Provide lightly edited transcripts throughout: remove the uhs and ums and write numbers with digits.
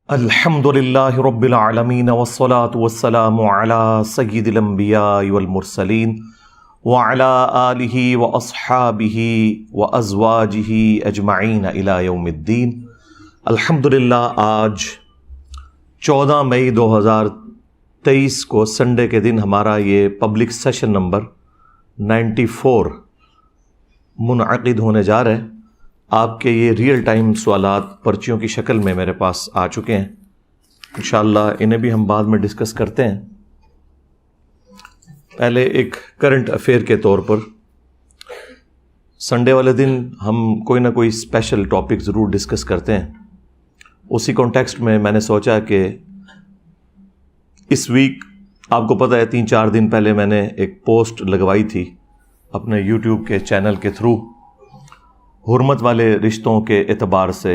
الحمدللہ رب العالمین والصلاة والسلام علی سید الانبیاء والمرسلین وعلی آلہ واصحابہ وازواجہ اجمعین الی یوم الدین۔ الحمدللہ آج 14 مئی 2023 کو سنڈے کے دن ہمارا یہ پبلک سیشن نمبر 94 منعقد ہونے جا رہے ہیں۔ آپ کے یہ ریئل ٹائم سوالات پرچیوں کی شکل میں میرے پاس آ چکے ہیں، انشاءاللہ انہیں بھی ہم بعد میں ڈسکس کرتے ہیں۔ پہلے ایک کرنٹ افیئر کے طور پر سنڈے والے دن ہم کوئی نہ کوئی اسپیشل ٹاپک ضرور ڈسکس کرتے ہیں۔ اسی کانٹیکسٹ میں میں نے سوچا کہ اس ویک آپ کو پتہ ہے 3-4 دن پہلے میں نے ایک پوسٹ لگوائی تھی اپنے یوٹیوب کے چینل کے تھرو، حرمت والے رشتوں کے اعتبار سے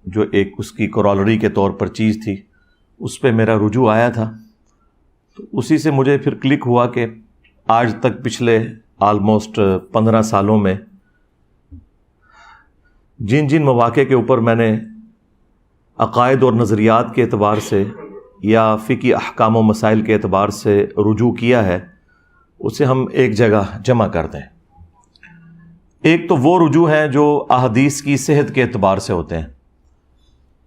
جو ایک اس کی کورالری کے طور پر چیز تھی، اس پہ میرا رجوع آیا تھا۔ تو اسی سے مجھے پھر کلک ہوا کہ آج تک پچھلے آلموسٹ 15 سالوں میں جن جن مواقع کے اوپر میں نے عقائد اور نظریات کے اعتبار سے یا فقہی احکام و مسائل کے اعتبار سے رجوع کیا ہے، اسے ہم ایک جگہ جمع کر دیں۔ ایک تو وہ رجوع ہیں جو احادیث کی صحت کے اعتبار سے ہوتے ہیں،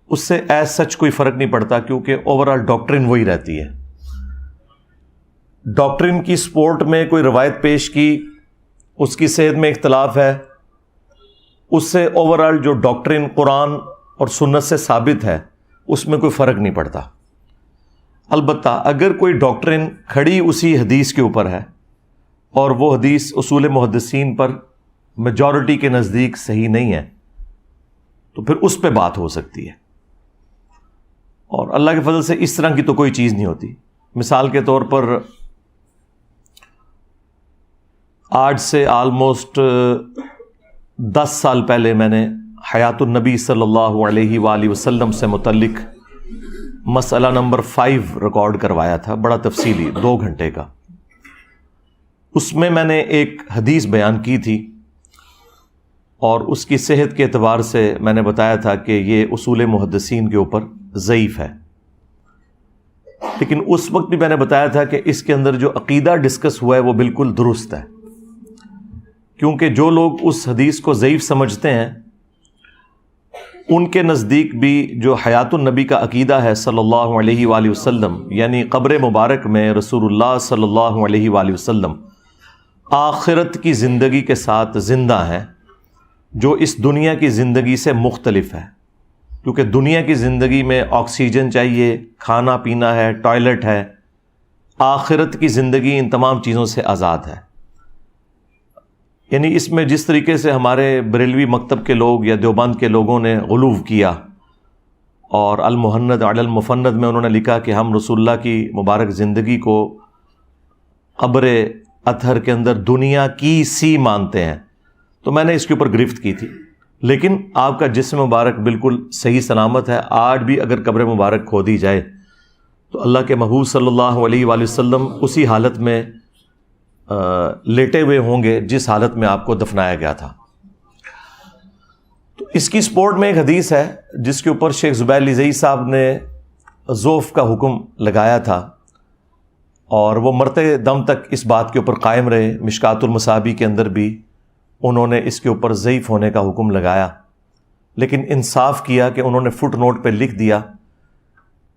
اس سے ایز سچ کوئی فرق نہیں پڑتا کیونکہ اوورآل ڈاکٹرن وہی رہتی ہے۔ ڈاکٹرن کی سپورٹ میں کوئی روایت پیش کی، اس کی صحت میں اختلاف ہے، اس سے اوورآل جو ڈاکٹرن قرآن اور سنت سے ثابت ہے اس میں کوئی فرق نہیں پڑتا۔ البتہ اگر کوئی ڈاکٹرن کھڑی اسی حدیث کے اوپر ہے اور وہ حدیث اصول محدثین پر میجورٹی کے نزدیک صحیح نہیں ہے تو پھر اس پہ بات ہو سکتی ہے، اور اللہ کے فضل سے اس طرح کی تو کوئی چیز نہیں ہوتی۔ مثال کے طور پر آج سے آلموسٹ 10 سال پہلے میں نے حیات النبی صلی اللہ علیہ وآلہ وسلم سے متعلق مسئلہ نمبر 5 ریکارڈ کروایا تھا، بڑا تفصیلی 2 گھنٹے کا۔ اس میں میں نے ایک حدیث بیان کی تھی اور اس کی صحت کے اعتبار سے میں نے بتایا تھا کہ یہ اصول محدثین کے اوپر ضعیف ہے، لیکن اس وقت بھی میں نے بتایا تھا کہ اس کے اندر جو عقیدہ ڈسکس ہوا ہے وہ بالکل درست ہے، کیونکہ جو لوگ اس حدیث کو ضعیف سمجھتے ہیں ان کے نزدیک بھی جو حیات النبی کا عقیدہ ہے صلی اللہ علیہ وآلہ وسلم، یعنی قبر مبارک میں رسول اللہ صلی اللہ علیہ وآلہ وسلم آخرت کی زندگی کے ساتھ زندہ ہیں، جو اس دنیا کی زندگی سے مختلف ہے، کیونکہ دنیا کی زندگی میں آکسیجن چاہیے، کھانا پینا ہے، ٹوائلٹ ہے۔ آخرت کی زندگی ان تمام چیزوں سے آزاد ہے۔ یعنی اس میں جس طریقے سے ہمارے بریلوی مکتب کے لوگ یا دیوبند کے لوگوں نے غلو کیا اور المحند علی المفند میں انہوں نے لکھا کہ ہم رسول اللہ کی مبارک زندگی کو قبر اطہر کے اندر دنیا کی سی مانتے ہیں، تو میں نے اس کے اوپر گرفت کی تھی۔ لیکن آپ کا جسم مبارک بالکل صحیح سلامت ہے۔ آج بھی اگر قبر مبارک کھودی جائے تو اللہ کے محبوب صلی اللہ علیہ وآلہ وسلم اسی حالت میں لیٹے ہوئے ہوں گے جس حالت میں آپ کو دفنایا گیا تھا۔ تو اس کی سپورٹ میں ایک حدیث ہے جس کے اوپر شیخ زبیر لزئی صاحب نے ذوف کا حکم لگایا تھا، اور وہ مرتے دم تک اس بات کے اوپر قائم رہے۔ مشکات المصابیح کے اندر بھی انہوں نے اس کے اوپر ضعیف ہونے کا حکم لگایا، لیکن انصاف کیا کہ انہوں نے فٹ نوٹ پہ لکھ دیا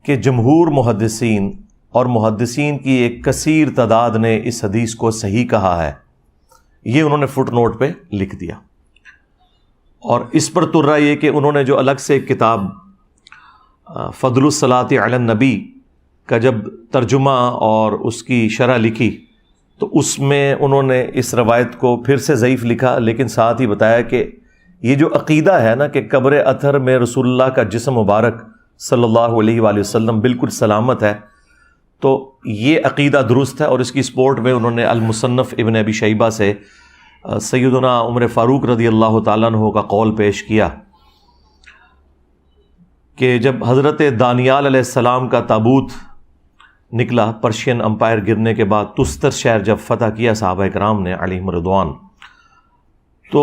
کہ جمہور محدثین اور محدثین کی ایک کثیر تعداد نے اس حدیث کو صحیح کہا ہے، یہ انہوں نے فٹ نوٹ پہ لکھ دیا۔ اور اس پر ترا یہ کہ انہوں نے جو الگ سے ایک کتاب فضل الصلاۃ علی النبی کا جب ترجمہ اور اس کی شرح لکھی تو اس میں انہوں نے اس روایت کو پھر سے ضعیف لکھا، لیکن ساتھ ہی بتایا کہ یہ جو عقیدہ ہے نا کہ قبر اطہر میں رسول اللہ کا جسم مبارک صلی اللہ علیہ وآلہ وسلم بالکل سلامت ہے، تو یہ عقیدہ درست ہے۔ اور اس کی سپورٹ میں انہوں نے المصنف ابن ابی شیبہ سے سیدنا عمر فاروق رضی اللہ تعالیٰ عنہ کا قول پیش کیا کہ جب حضرت دانیال علیہ السلام کا تابوت نکلا پرشین امپائر گرنے کے بعد، تستر شہر جب فتح کیا صحابہ کرام نے علیہم رضوان، تو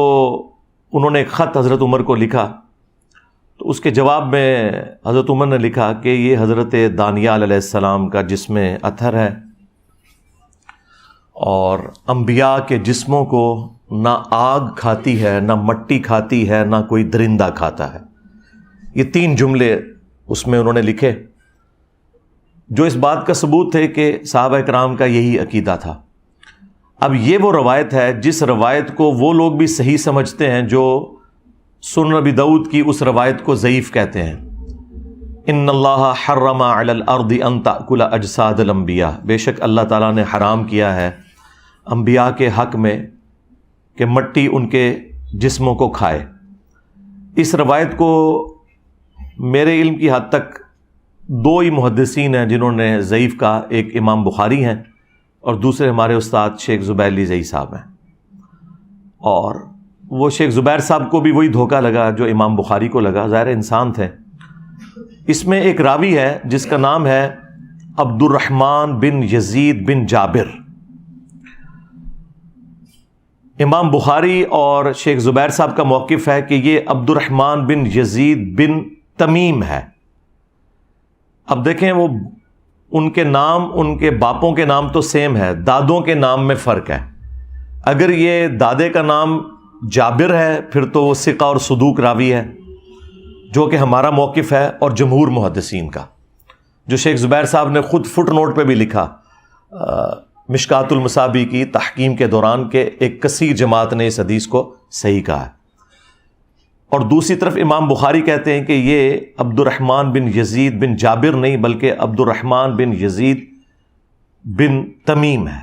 انہوں نے ایک خط حضرت عمر کو لکھا تو اس کے جواب میں حضرت عمر نے لکھا کہ یہ حضرت دانیال علیہ السلام کا جسم اطہر ہے، اور انبیاء کے جسموں کو نہ آگ کھاتی ہے، نہ مٹی کھاتی ہے، نہ کوئی درندہ کھاتا ہے۔ یہ 3 جملے اس میں انہوں نے لکھے، جو اس بات کا ثبوت ہے کہ صحابہ کرام کا یہی عقیدہ تھا۔ اب یہ وہ روایت ہے جس روایت کو وہ لوگ بھی صحیح سمجھتے ہیں جو سنن ابی داؤد کی اس روایت کو ضعیف کہتے ہیں۔ ان اللہ حرم علی الارض ان تأکل اجساد الانبیاء، بے شک اللہ تعالیٰ نے حرام کیا ہے انبیاء کے حق میں کہ مٹی ان کے جسموں کو کھائے۔ اس روایت کو میرے علم کی حد تک 2 ہی محدثین ہیں جنہوں نے ضعیف کہا، ایک امام بخاری ہیں اور دوسرے ہمارے استاد شیخ زبیر لیزئی صاحب ہیں۔ اور وہ شیخ زبیر صاحب کو بھی وہی دھوکہ لگا جو امام بخاری کو لگا، ظاہر انسان تھے۔ اس میں ایک راوی ہے جس کا نام ہے عبد الرحمن بن یزید بن جابر۔ امام بخاری اور شیخ زبیر صاحب کا موقف ہے کہ یہ عبد الرحمن بن یزید بن تمیم ہے۔ اب دیکھیں، وہ ان کے نام، ان کے باپوں کے نام تو سیم ہے، دادوں کے نام میں فرق ہے۔ اگر یہ دادے کا نام جابر ہے پھر تو وہ ثقہ اور صدوق راوی ہے، جو کہ ہمارا موقف ہے اور جمہور محدثین کا، جو شیخ زبیر صاحب نے خود فٹ نوٹ پہ بھی لکھا مشکات المصابیح کی تحکیم کے دوران کہ ایک کثیر جماعت نے اس حدیث کو صحیح کہا ہے۔ اور دوسری طرف امام بخاری کہتے ہیں کہ یہ عبد الرحمن بن یزید بن جابر نہیں بلکہ عبد الرحمن بن یزید بن تمیم ہے،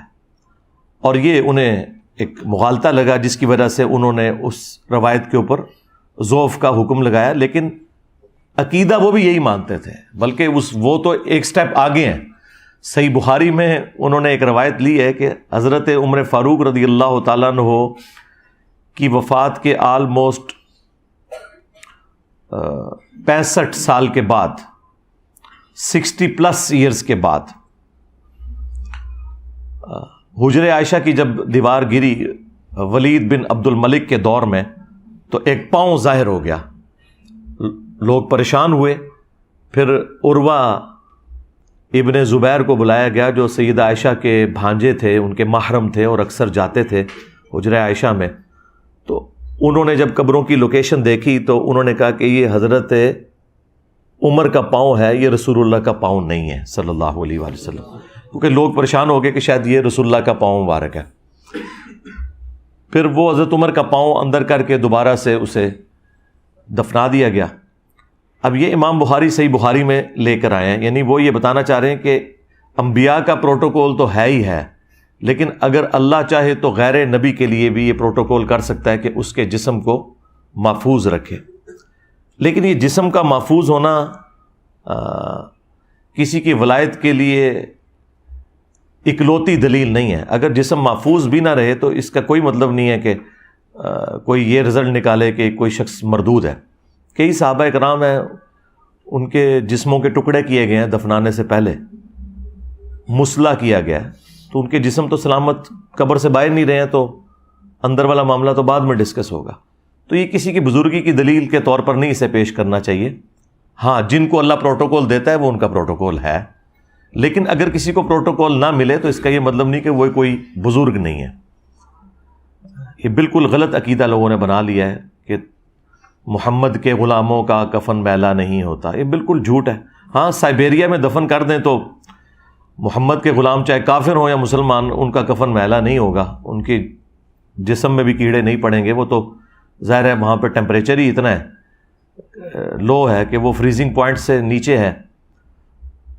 اور یہ انہیں ایک مغالطہ لگا جس کی وجہ سے انہوں نے اس روایت کے اوپر ضعف کا حکم لگایا۔ لیکن عقیدہ وہ بھی یہی مانتے تھے، بلکہ وہ تو ایک سٹیپ آگے ہیں۔ صحیح بخاری میں انہوں نے ایک روایت لی ہے کہ حضرت عمر فاروق رضی اللہ تعالیٰ عنہ کی وفات کے آلموسٹ 65 سال کے بعد، 60+ ایئرز کے بعد، حجر عائشہ کی جب دیوار گری ولید بن عبد الملک کے دور میں تو ایک پاؤں ظاہر ہو گیا، لوگ پریشان ہوئے۔ پھر عروہ ابن زبیر کو بلایا گیا جو سیدہ عائشہ کے بھانجے تھے، ان کے محرم تھے اور اکثر جاتے تھے حجر عائشہ میں۔ تو انہوں نے جب قبروں کی لوکیشن دیکھی تو انہوں نے کہا کہ یہ حضرت عمر کا پاؤں ہے، یہ رسول اللہ کا پاؤں نہیں ہے صلی اللہ علیہ وآلہ وسلم، کیونکہ لوگ پریشان ہو گئے کہ شاید یہ رسول اللہ کا پاؤں مبارک ہے۔ پھر وہ حضرت عمر کا پاؤں اندر کر کے دوبارہ سے اسے دفنا دیا گیا۔ اب یہ امام بخاری صحیح بخاری میں لے کر آئے ہیں، یعنی وہ یہ بتانا چاہ رہے ہیں کہ انبیاء کا پروٹوکول تو ہے ہی ہے، لیکن اگر اللہ چاہے تو غیر نبی کے لیے بھی یہ پروٹوکول کر سکتا ہے کہ اس کے جسم کو محفوظ رکھے۔ لیکن یہ جسم کا محفوظ ہونا کسی کی ولایت کے لیے اکلوتی دلیل نہیں ہے۔ اگر جسم محفوظ بھی نہ رہے تو اس کا کوئی مطلب نہیں ہے کہ کوئی یہ رزلٹ نکالے کہ کوئی شخص مردود ہے۔ کئی صحابہ کرام ہیں، ان کے جسموں کے ٹکڑے کیے گئے ہیں دفنانے سے پہلے، مسلح کیا گیا ہے، تو ان کے جسم تو سلامت قبر سے باہر نہیں رہے ہیں، تو اندر والا معاملہ تو بعد میں ڈسکس ہوگا۔ تو یہ کسی کی بزرگی کی دلیل کے طور پر نہیں اسے پیش کرنا چاہیے۔ ہاں، جن کو اللہ پروٹوکول دیتا ہے وہ ان کا پروٹوکول ہے، لیکن اگر کسی کو پروٹوکول نہ ملے تو اس کا یہ مطلب نہیں کہ وہ کوئی بزرگ نہیں ہے۔ یہ بالکل غلط عقیدہ لوگوں نے بنا لیا ہے کہ محمد کے غلاموں کا کفن میلا نہیں ہوتا، یہ بالکل جھوٹ ہے۔ ہاں، سائبیریا میں دفن کر دیں تو محمد کے غلام چاہے کافر ہوں یا مسلمان، ان کا کفن میلا نہیں ہوگا، ان کے جسم میں بھی کیڑے نہیں پڑیں گے۔ وہ تو ظاہر ہے وہاں پہ ٹیمپریچر ہی اتنا ہے، لو ہے کہ وہ فریزنگ پوائنٹ سے نیچے ہے،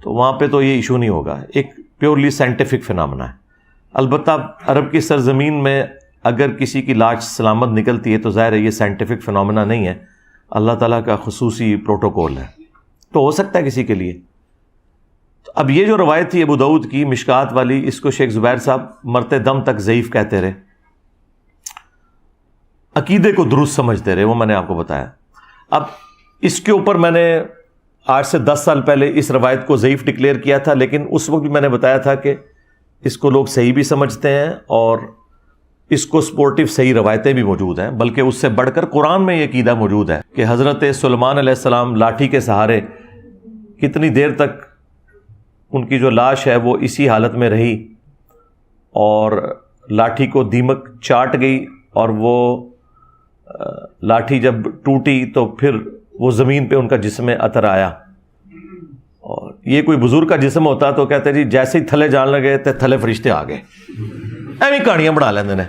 تو وہاں پہ تو یہ ایشو نہیں ہوگا۔ ایک پیورلی سائنٹیفک فنامنا ہے۔ البتہ عرب کی سرزمین میں اگر کسی کی لاش سلامت نکلتی ہے تو ظاہر ہے یہ سائنٹیفک فنامنا نہیں ہے، اللہ تعالیٰ کا خصوصی پروٹوکول ہے، تو ہو سکتا ہے کسی کے لیے۔ تو اب یہ جو روایت تھی ابو داؤد کی مشکات والی، اس کو شیخ زبیر صاحب مرتے دم تک ضعیف کہتے رہے، عقیدے کو درست سمجھتے رہے، وہ میں نے آپ کو بتایا۔ اب اس کے اوپر میں نے 8 سے 10 سال پہلے اس روایت کو ضعیف ڈکلیئر کیا تھا، لیکن اس وقت بھی میں نے بتایا تھا کہ اس کو لوگ صحیح بھی سمجھتے ہیں اور اس کو سپورٹیو صحیح روایتیں بھی موجود ہیں، بلکہ اس سے بڑھ کر قرآن میں یہ عقیدہ موجود ہے کہ حضرت سلیمان علیہ السلام لاٹھی کے سہارے کتنی دیر تک ان کی جو لاش ہے وہ اسی حالت میں رہی، اور لاٹھی کو دیمک چاٹ گئی، اور وہ لاٹھی جب ٹوٹی تو پھر وہ زمین پہ ان کا جسم اثر آیا۔ اور یہ کوئی بزرگ کا جسم ہوتا تو کہتے جی جیسے ہی تھلے جان لگے تو تھلے فرشتے آ گئے، ایویں کہانیاں بنا لیندے نے۔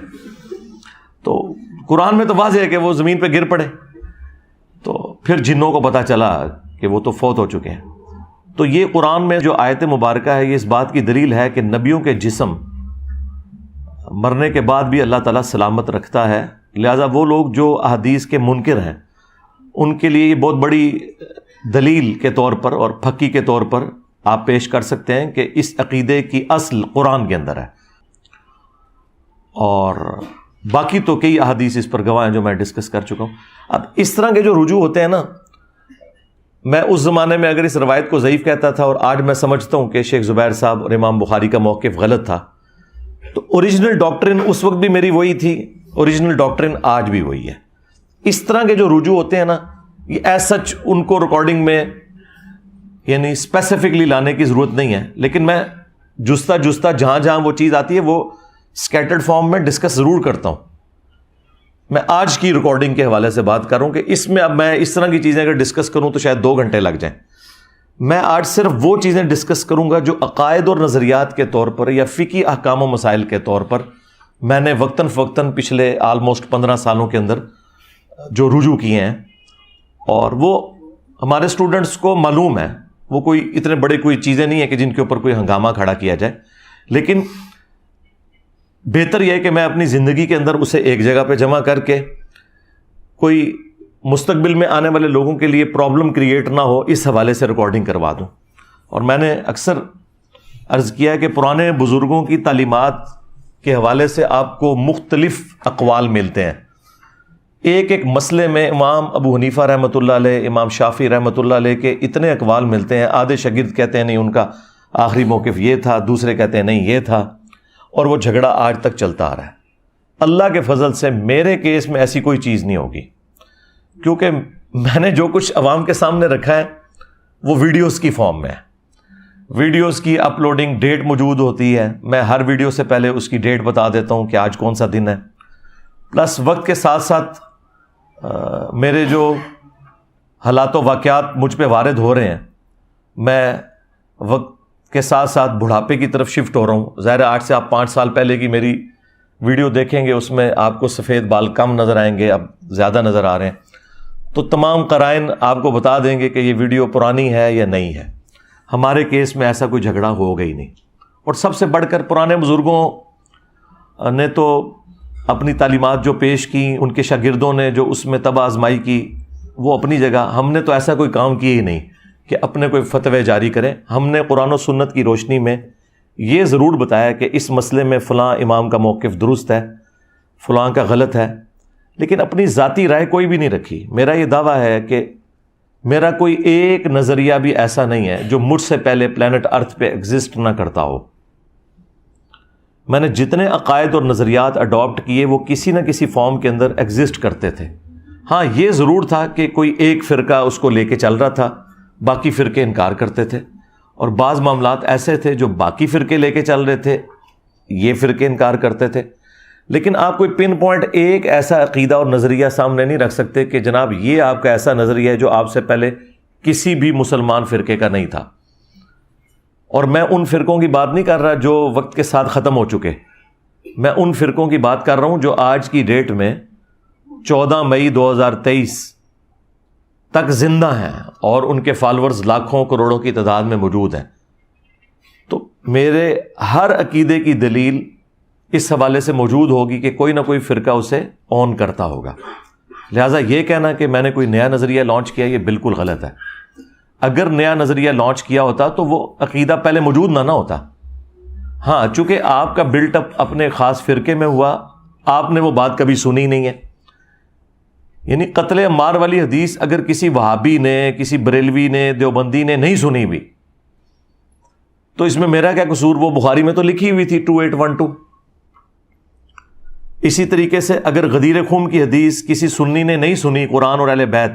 تو قرآن میں تو واضح ہے کہ وہ زمین پہ گر پڑے، تو پھر جنوں کو پتہ چلا کہ وہ تو فوت ہو چکے ہیں۔ تو یہ قرآن میں جو آیت مبارکہ ہے یہ اس بات کی دلیل ہے کہ نبیوں کے جسم مرنے کے بعد بھی اللہ تعالیٰ سلامت رکھتا ہے، لہٰذا وہ لوگ جو احادیث کے منکر ہیں ان کے لیے یہ بہت بڑی دلیل کے طور پر اور پھکی کے طور پر آپ پیش کر سکتے ہیں کہ اس عقیدے کی اصل قرآن کے اندر ہے۔ اور باقی تو کئی احادیث اس پر گواہ ہیں جو میں ڈسکس کر چکا ہوں۔ اب اس طرح کے جو رجوع ہوتے ہیں نا، میں اس زمانے میں اگر اس روایت کو ضعیف کہتا تھا، اور آج میں سمجھتا ہوں کہ شیخ زبیر صاحب اور امام بخاری کا موقف غلط تھا، تو اوریجنل ڈاکٹرن اس وقت بھی میری وہی تھی، اوریجنل ڈاکٹرن آج بھی وہی ہے۔ اس طرح کے جو رجوع ہوتے ہیں نا، یہ ایز سچ ان کو ریکارڈنگ میں یعنی اسپیسیفکلی لانے کی ضرورت نہیں ہے، لیکن میں جستہ جہاں جہاں وہ چیز آتی ہے وہ اسکیٹرڈ فارم میں ڈسکس ضرور کرتا ہوں۔ میں آج کی ریکارڈنگ کے حوالے سے بات کر رہا ہوں کہ اس میں اب میں اس طرح کی چیزیں اگر ڈسکس کروں تو شاید 2 گھنٹے لگ جائیں۔ میں آج صرف وہ چیزیں ڈسکس کروں گا جو عقائد اور نظریات کے طور پر یا فقہی احکام و مسائل کے طور پر میں نے وقتاً فوقتاً پچھلے آلموسٹ 15 سالوں کے اندر جو رجوع کیے ہیں، اور وہ ہمارے اسٹوڈنٹس کو معلوم ہے، وہ کوئی اتنے بڑے کوئی چیزیں نہیں ہیں کہ جن کے اوپر کوئی ہنگامہ کھڑا کیا جائے، لیکن بہتر یہ ہے کہ میں اپنی زندگی کے اندر اسے ایک جگہ پہ جمع کر کے کوئی مستقبل میں آنے والے لوگوں کے لیے پرابلم کریٹ نہ ہو، اس حوالے سے ریکارڈنگ کروا دوں۔ اور میں نے اکثر عرض کیا کہ پرانے بزرگوں کی تعلیمات کے حوالے سے آپ کو مختلف اقوال ملتے ہیں۔ ایک مسئلے میں امام ابو حنیفہ رحمۃ اللہ علیہ، امام شافعی رحمۃ اللہ علیہ کے اتنے اقوال ملتے ہیں، آدھے شاگرد کہتے ہیں نہیں ان کا آخری موقف یہ تھا، دوسرے کہتے ہیں نہیں یہ تھا، اور وہ جھگڑا آج تک چلتا آ رہا ہے۔ اللہ کے فضل سے میرے کیس میں ایسی کوئی چیز نہیں ہوگی، کیونکہ میں نے جو کچھ عوام کے سامنے رکھا ہے وہ ویڈیوز کی فارم میں ہے۔ ویڈیوز کی اپلوڈنگ ڈیٹ موجود ہوتی ہے، میں ہر ویڈیو سے پہلے اس کی ڈیٹ بتا دیتا ہوں کہ آج کون سا دن ہے، پلس وقت کے ساتھ ساتھ میرے جو حالات و واقعات مجھ پہ وارد ہو رہے ہیں، میں وقت کے ساتھ ساتھ بڑھاپے کی طرف شفٹ ہو رہا ہوں۔ ظاہر ہے 8 سے آپ 5 سال پہلے کی میری ویڈیو دیکھیں گے، اس میں آپ کو سفید بال کم نظر آئیں گے، اب زیادہ نظر آ رہے ہیں، تو تمام قرائن آپ کو بتا دیں گے کہ یہ ویڈیو پرانی ہے یا نہیں ہے۔ ہمارے کیس میں ایسا کوئی جھگڑا ہوگا ہی نہیں، اور سب سے بڑھ کر پرانے بزرگوں نے تو اپنی تعلیمات جو پیش کی، ان کے شاگردوں نے جو اس میں طبع آزمائی کی، وہ اپنی جگہ، ہم نے تو ایسا کوئی کام کیا ہی نہیں کہ اپنے کوئی فتوے جاری کریں۔ ہم نے قرآن و سنت کی روشنی میں یہ ضرور بتایا کہ اس مسئلے میں فلاں امام کا موقف درست ہے، فلاں کا غلط ہے، لیکن اپنی ذاتی رائے کوئی بھی نہیں رکھی۔ میرا یہ دعویٰ ہے کہ میرا کوئی ایک نظریہ بھی ایسا نہیں ہے جو مجھ سے پہلے پلانٹ ارتھ پہ ایگزسٹ نہ کرتا ہو۔ میں نے جتنے عقائد اور نظریات اڈاپٹ کیے وہ کسی نہ کسی فارم کے اندر ایگزسٹ کرتے تھے۔ ہاں یہ ضرور تھا کہ کوئی ایک فرقہ اس کو لے کے چل رہا تھا، باقی فرقے انکار کرتے تھے، اور بعض معاملات ایسے تھے جو باقی فرقے لے کے چل رہے تھے، یہ فرقے انکار کرتے تھے۔ لیکن آپ کوئی پن پوائنٹ ایک ایسا عقیدہ اور نظریہ سامنے نہیں رکھ سکتے کہ جناب یہ آپ کا ایسا نظریہ ہے جو آپ سے پہلے کسی بھی مسلمان فرقے کا نہیں تھا۔ اور میں ان فرقوں کی بات نہیں کر رہا جو وقت کے ساتھ ختم ہو چکے، میں ان فرقوں کی بات کر رہا ہوں جو آج کی ڈیٹ میں 14 مئی 2023 تک زندہ ہیں، اور ان کے فالورز لاکھوں کروڑوں کی تعداد میں موجود ہیں۔ تو میرے ہر عقیدے کی دلیل اس حوالے سے موجود ہوگی کہ کوئی نہ کوئی فرقہ اسے اون کرتا ہوگا۔ لہٰذا یہ کہنا کہ میں نے کوئی نیا نظریہ لانچ کیا، یہ بالکل غلط ہے۔ اگر نیا نظریہ لانچ کیا ہوتا تو وہ عقیدہ پہلے موجود نہ ہوتا۔ ہاں چونکہ آپ کا بلٹ اپ اپنے خاص فرقے میں ہوا، آپ نے وہ بات کبھی سنی نہیں ہے۔ یعنی قتل عمار والی حدیث اگر کسی وہابی نے، کسی بریلوی نے، دیوبندی نے نہیں سنی بھی تو اس میں میرا کیا قصور؟ وہ بخاری میں تو لکھی ہوئی تھی 2812۔ اسی طریقے سے اگر غدیر خم کی حدیث کسی سنی نے نہیں سنی قرآن اور اہل بیت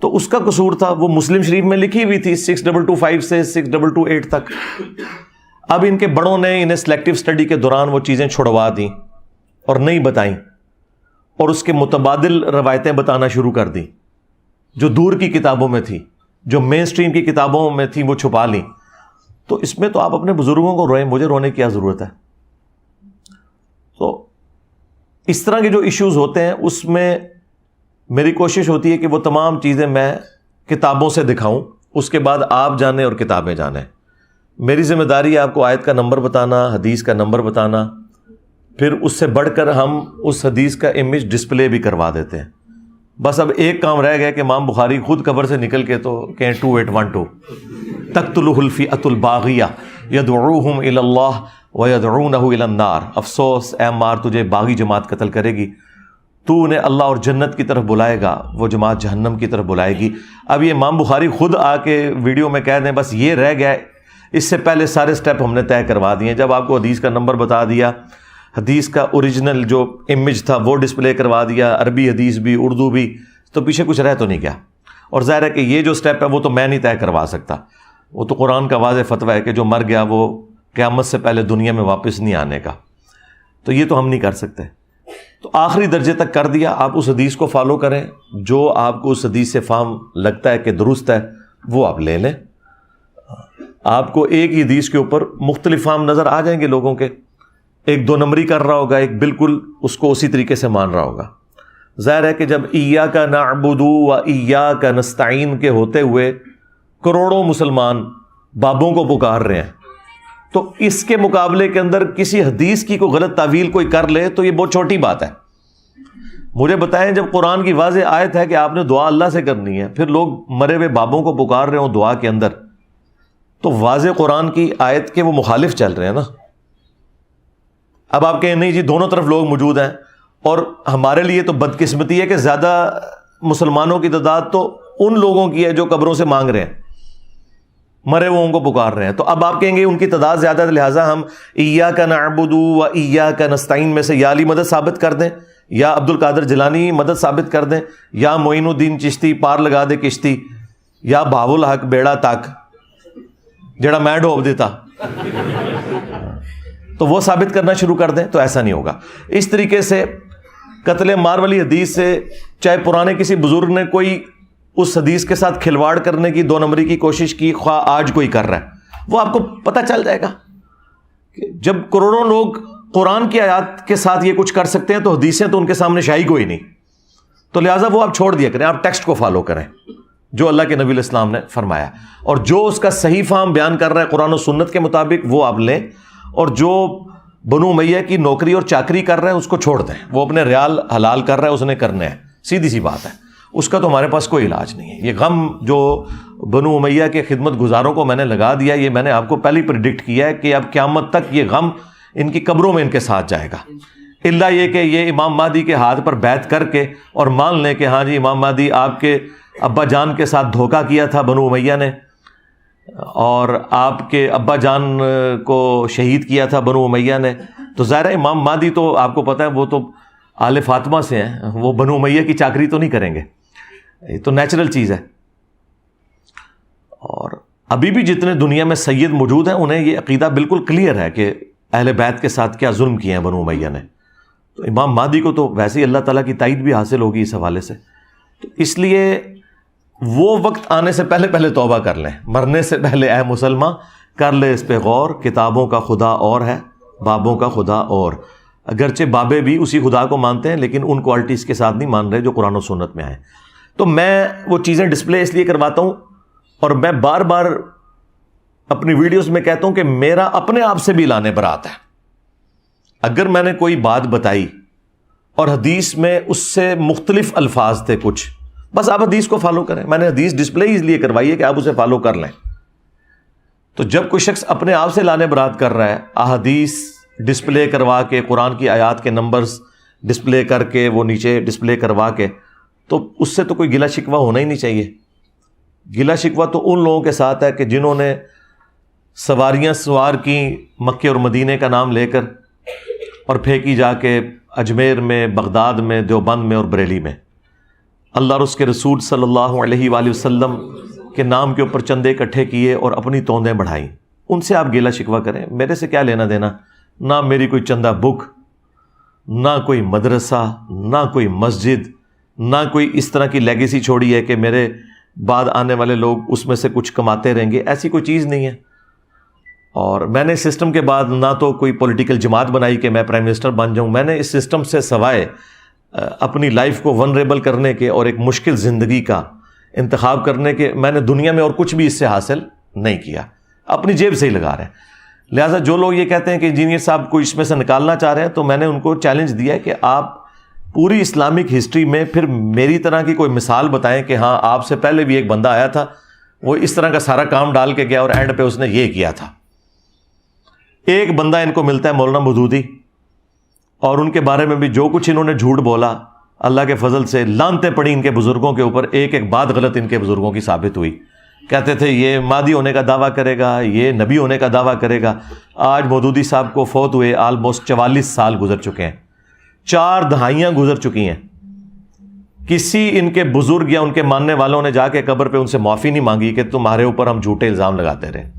تو اس کا قصور تھا، وہ مسلم شریف میں لکھی ہوئی تھی 6225 سے 6228 تک. اب ان کے بڑوں نے انہیں سلیکٹو اسٹڈی کے دوران وہ چیزیں چھڑوا دیں اور نہیں بتائیں، اور اس کے متبادل روایتیں بتانا شروع کر دیں جو دور کی کتابوں میں تھی، جو مین سٹریم کی کتابوں میں تھی، وہ چھپا لیں. تو اس میں تو آپ اپنے بزرگوں کو روئیں، مجھے رونے کی کیا ضرورت ہے؟ تو اس طرح کے جو ایشوز ہوتے ہیں اس میں میری کوشش ہوتی ہے کہ وہ تمام چیزیں میں کتابوں سے دکھاؤں، اس کے بعد آپ جانیں اور کتابیں جانیں. میری ذمہ داری ہے آپ کو آیت کا نمبر بتانا، حدیث کا نمبر بتانا، پھر اس سے بڑھ کر ہم اس حدیث کا امیج ڈسپلے بھی کروا دیتے ہیں. بس اب ایک کام رہ گیا کہ امام بخاری خود قبر سے نکل کے تو کہیں 2812 تقتلہ الفئۃ الباغیہ یدعوہم الی اللہ ویدعونہ الی النار. افسوس اے عمار، تجھے باغی جماعت قتل کرے گی، تو انہیں اللہ اور جنت کی طرف بلائے گا، وہ جماعت جہنم کی طرف بلائے گی. اب یہ امام بخاری خود آ کے ویڈیو میں کہہ دیں بس یہ رہ گیا، اس سے پہلے سارے سٹیپ ہم نے طے کروا دیے. جب آپ کو حدیث کا نمبر بتا دیا، حدیث کا اوریجنل جو امیج تھا وہ ڈسپلے کروا دیا، عربی حدیث بھی اردو بھی، تو پیچھے کچھ رہ تو نہیں گیا. اور ظاہر ہے کہ یہ جو سٹیپ ہے وہ تو میں نہیں طے کروا سکتا، وہ تو قرآن کا واضح فتویٰ ہے کہ جو مر گیا وہ قیامت سے پہلے دنیا میں واپس نہیں آنے کا. تو یہ تو ہم نہیں کر سکتے. تو آخری درجے تک کر دیا. آپ اس حدیث کو فالو کریں، جو آپ کو اس حدیث سے فہم لگتا ہے کہ درست ہے وہ آپ لے لیں. آپ کو ایک ہی حدیث کے اوپر مختلف فہم نظر آ جائیں گے لوگوں کے، ایک 2 نمبری کر رہا ہوگا، ایک بالکل اس کو اسی طریقے سے مان رہا ہوگا. ظاہر ہے کہ جب ایاک نعبد و ایاک نستعین کے ہوتے ہوئے کروڑوں مسلمان بابوں کو پکار رہے ہیں، تو اس کے مقابلے کے اندر کسی حدیث کی کوئی غلط تعویل کوئی کر لے تو یہ بہت چھوٹی بات ہے. مجھے بتائیں جب قرآن کی واضح آیت ہے کہ آپ نے دعا اللہ سے کرنی ہے، پھر لوگ مرے ہوئے بابوں کو پکار رہے ہوں دعا کے اندر، تو واضح قرآن کی آیت کے وہ مخالف چل رہے ہیں نا. اب آپ کہیں نہیں جی دونوں طرف لوگ موجود ہیں، اور ہمارے لیے تو بدقسمتی ہے کہ زیادہ مسلمانوں کی تعداد تو ان لوگوں کی ہے جو قبروں سے مانگ رہے ہیں، مرے وہ ان کو پکار رہے ہیں. تو اب آپ کہیں گے ان کی تعداد زیادہ ہے لہٰذا ہم ایاک نعبد و ایاک نستعین میں سے یا علی مدد ثابت کر دیں، یا عبد القادر جیلانی مدد ثابت کر دیں، یا معین الدین چشتی پار لگا دے کشتی، یا بہاو الحق بیڑا تک جڑا میں ڈوب دیتا، تو وہ ثابت کرنا شروع کر دیں. تو ایسا نہیں ہوگا. اس طریقے سے قتل مار والی حدیث سے چاہے پرانے کسی بزرگ نے کوئی اس حدیث کے ساتھ کھلواڑ کرنے کی 2 نمبری کی کوشش کی، خواہ آج کوئی کر رہا ہے، وہ آپ کو پتہ چل جائے گا کہ جب کروڑوں لوگ قرآن کی آیات کے ساتھ یہ کچھ کر سکتے ہیں تو حدیثیں تو ان کے سامنے شاہی کوئی نہیں. تو لہٰذا وہ آپ چھوڑ دیا کریں، آپ ٹیکسٹ کو فالو کریں جو اللہ کے نبی علیہ السلام نے فرمایا، اور جو اس کا صحیح فہم بیان کر رہا ہے قرآن و سنت کے مطابق وہ آپ لیں، اور جو بنو امیہ کی نوکری اور چاکری کر رہے ہیں اس کو چھوڑ دیں. وہ اپنے ریال حلال کر رہا ہے، اس نے کرنے ہیں، سیدھی سی بات ہے. اس کا تو ہمارے پاس کوئی علاج نہیں ہے. یہ غم جو بنو امیہ کے خدمت گزاروں کو میں نے لگا دیا، یہ میں نے آپ کو پہلے پریڈکٹ کیا ہے کہ اب قیامت تک یہ غم ان کی قبروں میں ان کے ساتھ جائے گا، الا یہ کہ یہ امام مہدی کے ہاتھ پر بیعت کر کے اور مان لیں کہ ہاں جی امام مہدی آپ کے ابا جان کے ساتھ دھوکہ کیا تھا بنو امیہ نے، اور آپ کے ابا جان کو شہید کیا تھا بنو امیہ نے. تو ظاہر ہے امام مہدی تو آپ کو پتہ ہے وہ تو آل فاطمہ سے ہیں، وہ بنو امیہ کی چاکری تو نہیں کریں گے، یہ تو نیچرل چیز ہے. اور ابھی بھی جتنے دنیا میں سید موجود ہیں انہیں یہ عقیدہ بالکل کلیئر ہے کہ اہل بیت کے ساتھ کیا ظلم کیے ہیں بنو امیہ نے. تو امام مہدی کو تو ویسے ہی اللہ تعالیٰ کی تائید بھی حاصل ہوگی اس حوالے سے. تو اس لیے وہ وقت آنے سے پہلے پہلے توبہ کر لیں، مرنے سے پہلے اے مسلمان کر لے اس پہ غور. کتابوں کا خدا اور ہے، بابوں کا خدا اور. اگرچہ بابے بھی اسی خدا کو مانتے ہیں لیکن ان کوالٹیز کے ساتھ نہیں مان رہے جو قرآن و سنت میں آئے. تو میں وہ چیزیں ڈسپلے اس لیے کرواتا ہوں، اور میں بار بار اپنی ویڈیوز میں کہتا ہوں کہ میرا اپنے آپ سے بھی لانے برات ہے. اگر میں نے کوئی بات بتائی اور حدیث میں اس سے مختلف الفاظ تھے کچھ، بس آپ حدیث کو فالو کریں. میں نے حدیث ڈسپلے اس لیے کروائی ہے کہ آپ اسے فالو کر لیں. تو جب کوئی شخص اپنے آپ سے لانے برات کر رہا ہے، احادیث ڈسپلے کروا کے، قرآن کی آیات کے نمبرز ڈسپلے کر کے، وہ نیچے ڈسپلے کروا کے، تو اس سے تو کوئی گلا شکوہ ہونا ہی نہیں چاہیے. گلا شکوہ تو ان لوگوں کے ساتھ ہے کہ جنہوں نے سواریاں سوار کی مکے اور مدینے کا نام لے کر اور پھینکی جا کے اجمیر میں، بغداد میں، دیوبند میں اور بریلی میں اللہ اور اس کے رسول صلی اللہ علیہ وآلہ وسلم کے نام کے اوپر چندے اکٹھے کیے اور اپنی توندیں بڑھائیں. ان سے آپ گیلا شکوہ کریں، میرے سے کیا لینا دینا؟ نہ میری کوئی چندہ بک، نہ کوئی مدرسہ، نہ کوئی مسجد، نہ کوئی اس طرح کی لیگیسی چھوڑی ہے کہ میرے بعد آنے والے لوگ اس میں سے کچھ کماتے رہیں گے. ایسی کوئی چیز نہیں ہے. اور میں نے اس سسٹم کے بعد نہ تو کوئی پولیٹیکل جماعت بنائی کہ میں پرائم منسٹر بن جاؤں. میں نے اس سسٹم سے سوائے اپنی لائف کو ونریبل کرنے کے اور ایک مشکل زندگی کا انتخاب کرنے کے، میں نے دنیا میں اور کچھ بھی اس سے حاصل نہیں کیا. اپنی جیب سے ہی لگا رہے ہیں. لہٰذا جو لوگ یہ کہتے ہیں کہ انجینئر صاحب کو اس میں سے نکالنا چاہ رہے ہیں، تو میں نے ان کو چیلنج دیا ہے کہ آپ پوری اسلامک ہسٹری میں پھر میری طرح کی کوئی مثال بتائیں کہ ہاں آپ سے پہلے بھی ایک بندہ آیا تھا، وہ اس طرح کا سارا کام ڈال کے گیا اور اینڈ پہ اس نے یہ کیا تھا. ایک بندہ ان کو ملتا ہے مولانا مودودی، اور ان کے بارے میں بھی جو کچھ انہوں نے جھوٹ بولا، اللہ کے فضل سے لعنتیں پڑی ان کے بزرگوں کے اوپر. ایک ایک بات غلط ان کے بزرگوں کی ثابت ہوئی. کہتے تھے یہ مہدی ہونے کا دعویٰ کرے گا، یہ نبی ہونے کا دعویٰ کرے گا. آج مودودی صاحب کو فوت ہوئے آلموسٹ 44 سال گزر چکے ہیں، 4 دہائیاں گزر چکی ہیں. کسی ان کے بزرگ یا ان کے ماننے والوں نے جا کے قبر پہ ان سے معافی نہیں مانگی کہ تمہارے اوپر ہم جھوٹے الزام لگاتے رہے.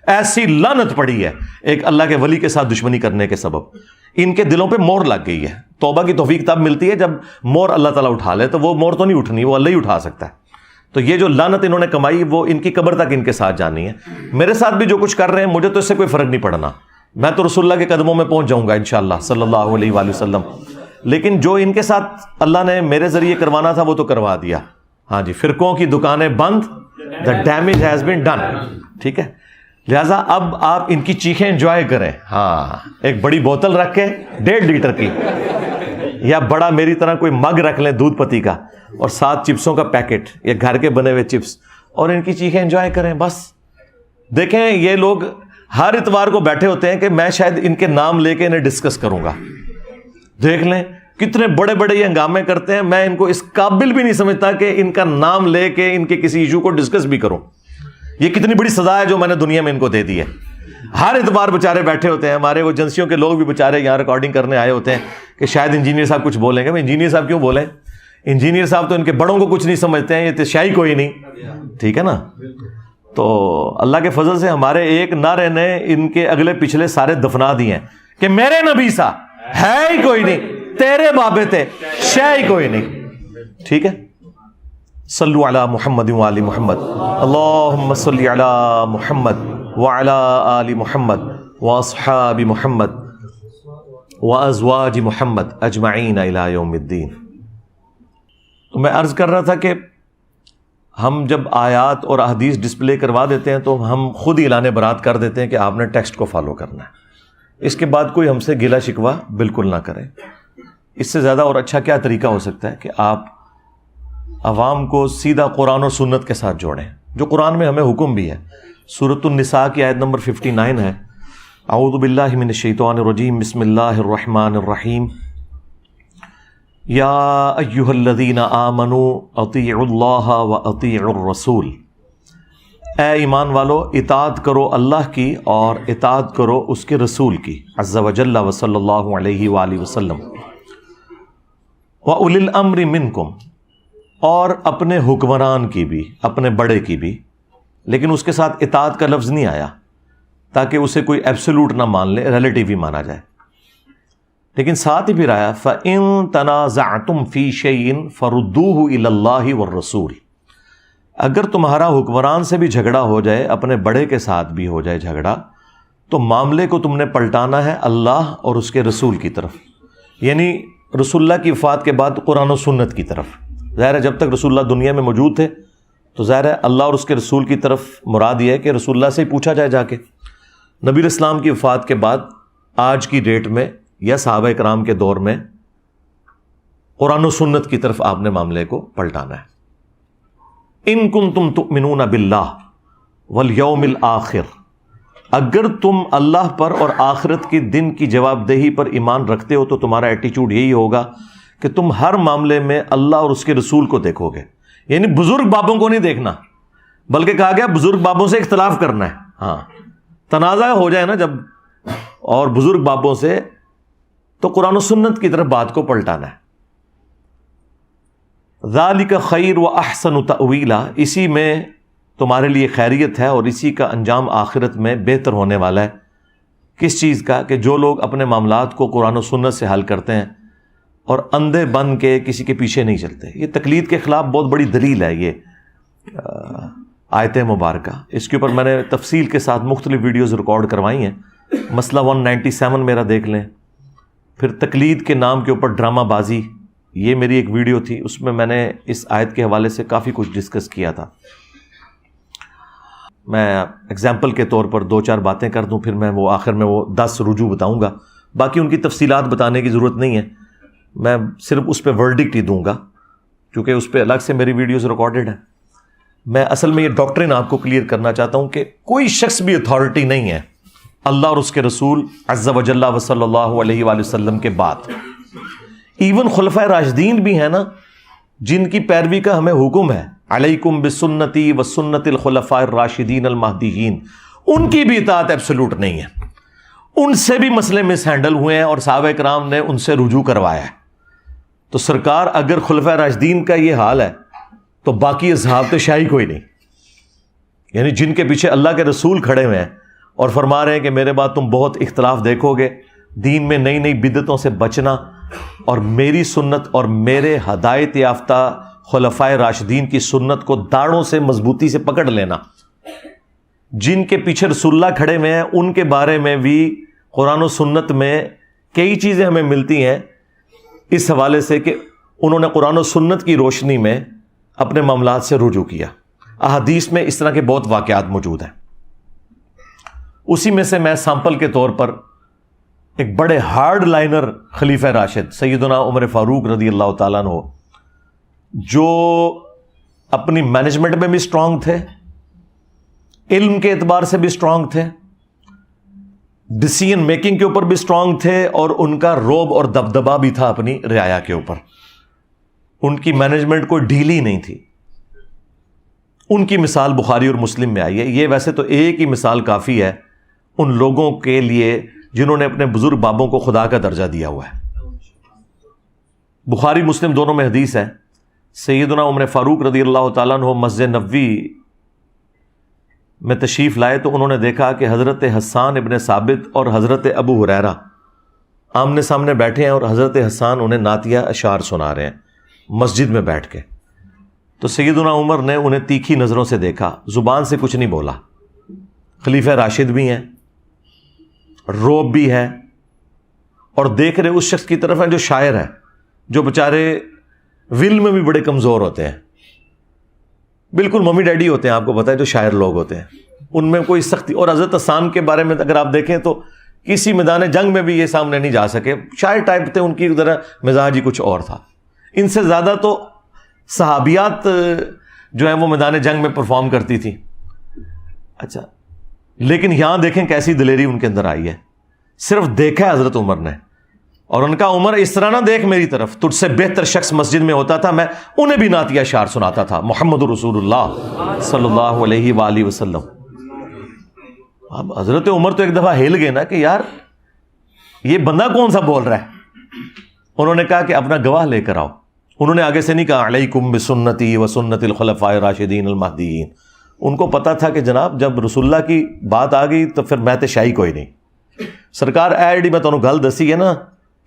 ایسی لعنت پڑی ہے ایک اللہ کے ولی کے ساتھ دشمنی کرنے کے سبب. ان کے دلوں پہ مور لگ گئی ہے. توبہ کی توفیق تب ملتی ہے جب مور اللہ تعالیٰ اٹھا لے، تو وہ مور تو نہیں اٹھنی، وہ اللہ ہی اٹھا سکتا ہے. تو یہ جو لعنت انہوں نے کمائی وہ ان کی قبر تک ان کے ساتھ جانی ہے. میرے ساتھ بھی جو کچھ کر رہے ہیں مجھے تو اس سے کوئی فرق نہیں پڑنا. میں تو رسول اللہ کے قدموں میں پہنچ جاؤں گا انشاءاللہ صلی اللہ علیہ وآلہ وسلم. لیکن جو ان کے ساتھ اللہ نے میرے ذریعے کروانا تھا وہ تو کروا دیا. ہاں جی، فرقوں کی دکانیں بند، the damage has been done. ٹھیک ہے، لہٰذا اب آپ ان کی چیخیں انجوائے کریں. ہاں، ایک بڑی بوتل رکھ کے 1.5 لیٹر کی، یا بڑا میری طرح کوئی مگ رکھ لیں دودھ پتی کا، اور 7 چپسوں کا پیکٹ یا گھر کے بنے ہوئے چپس، اور ان کی چیخیں انجوائے کریں. بس دیکھیں یہ لوگ ہر اتوار کو بیٹھے ہوتے ہیں کہ میں شاید ان کے نام لے کے انہیں ڈسکس کروں گا. دیکھ لیں کتنے بڑے بڑے یہ ہنگامے کرتے ہیں. میں ان کو اس قابل بھی نہیں سمجھتا کہ ان کا نام لے کے ان کے کسی ایشو کو ڈسکس بھی کروں. یہ کتنی بڑی سزا ہے جو میں نے دنیا میں ان کو دے دی ہے. ہر اتوار بےچارے بیٹھے ہوتے ہیں. ہمارے وہ ایجنسیوں کے لوگ بھی بےچارے یہاں ریکارڈنگ کرنے آئے ہوتے ہیں کہ شاید انجینئر صاحب کچھ بولیں گے. انجینئر صاحب کیوں بولیں؟ انجینئر صاحب تو ان کے بڑوں کو کچھ نہیں سمجھتے ہیں، یہ تو شاہی کوئی نہیں. ٹھیک ہے نا. تو اللہ کے فضل سے ہمارے ایک نعرے نے ان کے اگلے پچھلے سارے دفنا دیے ہیں کہ میرے نبی سا ہے ہی کوئی نہیں، تیرے بابے تھے شے ہی کوئی نہیں. ٹھیک ہے، صلو علی محمد وعلی محمد، اللہم صلی علی محمد وعلی آل محمد واصحاب محمد وازواج محمد اجمعین الی یوم الدین. تو میں عرض کر رہا تھا کہ ہم جب آیات اور احادیث ڈسپلے کروا دیتے ہیں تو ہم خود ہی اعلان برات کر دیتے ہیں کہ آپ نے ٹیکسٹ کو فالو کرنا ہے. اس کے بعد کوئی ہم سے گلہ شکوہ بالکل نہ کرے. اس سے زیادہ اور اچھا کیا طریقہ ہو سکتا ہے کہ آپ عوام کو سیدھا قرآن اور سنت کے ساتھ جوڑیں، جو قرآن میں ہمیں حکم بھی ہے. سورۃ النساء کی آیت نمبر 59 ہے، اعوذ باللہ من الشیطان الرجیم، بسم اللہ الرحمن الرحیم، یا ایہا الذین آمنوا اطیعوا اللہ واطیعوا الرسول. اے ایمان والو، اطاعت کرو اللہ کی اور اطاعت کرو اس کے رسول کی، عز وجل و صلی اللہ علیہ وآلہ وسلم. وَأُولِي الْأَمْرِ مِنْكُمْ، اور اپنے حکمران کی بھی، اپنے بڑے کی بھی. لیکن اس کے ساتھ اطاعت کا لفظ نہیں آیا تاکہ اسے کوئی ایبسولوٹ نہ مان لے، ریلیٹیو ہی مانا جائے. لیکن ساتھ ہی پھر آیا فَإِن تَنَازَعْتُمْ فِي شَيْءٍ فَرُدُّوهُ إِلَى اللَّهِ وَالرَّسُولِ. اگر تمہارا حکمران سے بھی جھگڑا ہو جائے، اپنے بڑے کے ساتھ بھی ہو جائے جھگڑا، تو معاملے کو تم نے پلٹانا ہے اللہ اور اس کے رسول کی طرف، یعنی رسول اللہ کی وفات کے بعد قرآن و سنت کی طرف. ظاہر ہے جب تک رسول اللہ دنیا میں موجود تھے تو ظاہر ہے اللہ اور اس کے رسول کی طرف مراد یہ ہے کہ رسول اللہ سے ہی پوچھا جائے جا کے. نبی اسلام کی وفات کے بعد آج کی ڈیٹ میں یا صحابہ کرام کے دور میں قرآن و سنت کی طرف آپ نے معاملے کو پلٹانا ہے. ان کنتم تؤمنون باللہ والیوم الآخر، اگر تم اللہ پر اور آخرت کے دن کی جواب دہی پر ایمان رکھتے ہو تو تمہارا ایٹیچیوڈ یہی ہوگا کہ تم ہر معاملے میں اللہ اور اس کے رسول کو دیکھو گے. یعنی بزرگ بابوں کو نہیں دیکھنا، بلکہ کہا گیا بزرگ بابوں سے اختلاف کرنا ہے. ہاں، تنازع ہو جائے نا جب، اور بزرگ بابوں سے تو قرآن و سنت کی طرف بات کو پلٹانا ہے. ذالک خیر و احسن تأویلا، اسی میں تمہارے لیے خیریت ہے اور اسی کا انجام آخرت میں بہتر ہونے والا ہے. کس چیز کا؟ کہ جو لوگ اپنے معاملات کو قرآن و سنت سے حل کرتے ہیں اور اندھے بن کے کسی کے پیچھے نہیں چلتے. یہ تقلید کے خلاف بہت بڑی دلیل ہے یہ آیت مبارکہ. اس کے اوپر میں نے تفصیل کے ساتھ مختلف ویڈیوز ریکارڈ کروائی ہیں. مسئلہ 197 میرا دیکھ لیں. پھر تقلید کے نام کے اوپر ڈرامہ بازی، یہ میری ایک ویڈیو تھی، اس میں نے اس آیت کے حوالے سے کافی کچھ ڈسکس کیا تھا. میں ایگزامپل کے طور پر 2-4 باتیں کر دوں، پھر میں وہ آخر میں وہ 10 رجوع بتاؤں گا. باقی ان کی تفصیلات بتانے کی ضرورت نہیں ہے، میں صرف اس پہ ورڈکٹ ہی دوں گا کیونکہ اس پہ الگ سے میری ویڈیوز ریکارڈڈ ہیں. میں اصل میں یہ ڈاکٹرن آپ کو کلیئر کرنا چاہتا ہوں کہ کوئی شخص بھی اتھارٹی نہیں ہے اللہ اور اس کے رسول عز و جل و صلی اللہ علیہ وآلہ وسلم کے بعد. ایون خلفائے راشدین بھی ہیں نا، جن کی پیروی کا ہمیں حکم ہے، علیکم بسنتی و سنت الخلفاء الراشدین المہدیین، ان کی بھی اطاعت ایبسولوٹ نہیں ہے. ان سے بھی مسئلے مس ہینڈل ہوئے ہیں اور صحابہ کرام نے ان سے رجوع کروایا ہے. تو سرکار اگر خلفائے راشدین کا یہ حال ہے تو باقی اصحاب تو شاہی کوئی نہیں. یعنی جن کے پیچھے اللہ کے رسول کھڑے ہوئے ہیں اور فرما رہے ہیں کہ میرے بعد تم بہت اختلاف دیکھو گے، دین میں نئی نئی بدعتوں سے بچنا اور میری سنت اور میرے ہدایت یافتہ خلفائے راشدین کی سنت کو داڑھوں سے مضبوطی سے پکڑ لینا. جن کے پیچھے رسول اللہ کھڑے ہوئے ہیں ان کے بارے میں بھی قرآن و سنت میں کئی چیزیں ہمیں ملتی ہیں اس حوالے سے کہ انہوں نے قرآن و سنت کی روشنی میں اپنے معاملات سے رجوع کیا. احادیث میں اس طرح کے بہت واقعات موجود ہیں. اسی میں سے میں سیمپل کے طور پر ایک بڑے ہارڈ لائنر خلیفہ راشد سیدنا عمر فاروق رضی اللہ تعالیٰ عنہ، جو اپنی مینجمنٹ میں بھی سٹرونگ تھے، علم کے اعتبار سے بھی سٹرونگ تھے، ڈیسیژن میکنگ کے اوپر بھی سٹرونگ تھے، اور ان کا روب اور دبدبا بھی تھا اپنی رعایا کے اوپر. ان کی مینجمنٹ کوئی ڈھیلی نہیں تھی. ان کی مثال بخاری اور مسلم میں آئی ہے. یہ ویسے تو ایک ہی مثال کافی ہے ان لوگوں کے لیے جنہوں نے اپنے بزرگ بابوں کو خدا کا درجہ دیا ہوا ہے. بخاری مسلم دونوں میں حدیث ہے، سیدنا عمر فاروق رضی اللہ تعالیٰ عنہ مسجد نبوی میں تشریف لائے تو انہوں نے دیکھا کہ حضرت حسان ابن ثابت اور حضرت ابو ہریرہ آمنے سامنے بیٹھے ہیں اور حضرت حسان انہیں نعتیہ اشعار سنا رہے ہیں مسجد میں بیٹھ کے. تو سیدنا عمر نے انہیں تیکھی نظروں سے دیکھا، زبان سے کچھ نہیں بولا. خلیفہ راشد بھی ہیں، روب بھی ہے، اور دیکھ رہے اس شخص کی طرف ہیں جو شاعر ہے، جو بےچارے ول میں بھی بڑے کمزور ہوتے ہیں، بالکل ممی ڈیڈی ہوتے ہیں، آپ کو پتا ہے جو شاعر لوگ ہوتے ہیں ان میں کوئی سختی. اور حضرت حسان کے بارے میں اگر آپ دیکھیں تو کسی میدان جنگ میں بھی یہ سامنے نہیں جا سکے، شاعر ٹائپ تھے، ان کی ذرا مزاج ہی کچھ اور تھا. ان سے زیادہ تو صحابیات جو ہیں وہ میدان جنگ میں پرفارم کرتی تھی. اچھا، لیکن یہاں دیکھیں کیسی دلیری ان کے اندر آئی ہے. صرف دیکھا ہے حضرت عمر نے، اور ان کا عمر اس طرح نہ دیکھ میری طرف، تجھ سے بہتر شخص مسجد میں ہوتا تھا، میں انہیں بھی نعتیہ اشعار سناتا تھا، محمد رسول اللہ صلی اللہ علیہ وآلہ وسلم. اب حضرت عمر تو ایک دفعہ ہل گئے نا کہ یار یہ بندہ کون سا بول رہا ہے. انہوں نے کہا کہ اپنا گواہ لے کر آؤ. انہوں نے آگے سے نہیں کہا علیکم بسنتی و سنت الخلفاء الراشدین المہدیین. ان کو پتا تھا کہ جناب جب رسول اللہ کی بات آ گئی تو پھر میں تے شاہی کوئی نہیں. سرکار ایڈی میں تمہیں گل دسی ہے نا،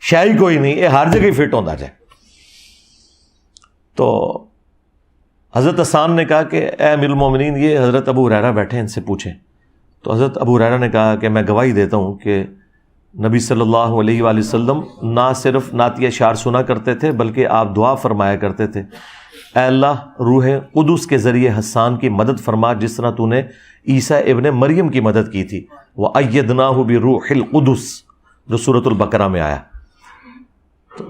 شاہی کوئی نہیں، یہ ہر جگہ فٹ ہوتا جائے. تو حضرت حسان نے کہا کہ اے امیر المومنین، یہ حضرت ابو ہریرہ بیٹھے ہیں، ان سے پوچھیں. تو حضرت ابو ہریرہ نے کہا کہ میں گواہی دیتا ہوں کہ نبی صلی اللہ علیہ وآلہ وسلم نہ صرف نعتیہ اشعار سنا کرتے تھے بلکہ آپ دعا فرمایا کرتے تھے، اے اللہ روح قدس کے ذریعے حسان کی مدد فرما جس طرح تو نے عیسیٰ ابن مریم کی مدد کی تھی. وَأَيَّدْنَاهُ بِرُوحِ الْقُدُسِ جو سورۃ البقرہ میں آیا. تو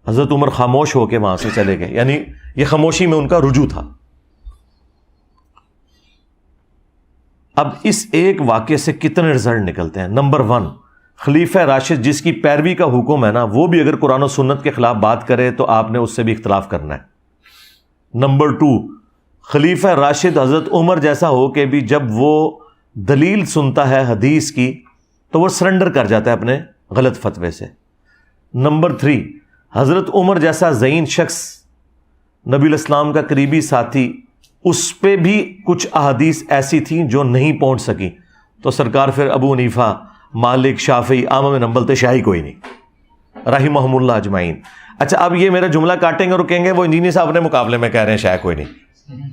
حضرت عمر خاموش ہو کے وہاں سے چلے گئے، یعنی یہ خاموشی میں ان کا رجوع تھا. اب اس ایک واقعے سے کتنے رزلٹ نکلتے ہیں؟ نمبر 1، خلیفہ راشد جس کی پیروی کا حکم ہے نا، وہ بھی اگر قرآن و سنت کے خلاف بات کرے تو آپ نے اس سے بھی اختلاف کرنا ہے. نمبر 2، خلیفہ راشد حضرت عمر جیسا ہو کہ بھی جب وہ دلیل سنتا ہے حدیث کی تو وہ سرنڈر کر جاتا ہے اپنے غلط فتوے سے. نمبر 3، حضرت عمر جیسا ذہین شخص نبی الاسلام کا قریبی ساتھی، اس پہ بھی کچھ احادیث ایسی تھیں جو نہیں پہنچ سکی، تو سرکار پھر ابو حنیفہ، مالک، شافعی، اعمہ میں نمبر تھے، شاہی کوئی نہیں، رحمہم اللہ اجمعین۔ اچھا، اب یہ میرا جملہ کاٹیں گے اور کہیں گے وہ انجینئر صاحب اپنے مقابلے میں کہہ رہے ہیں شاہ کوئی نہیں۔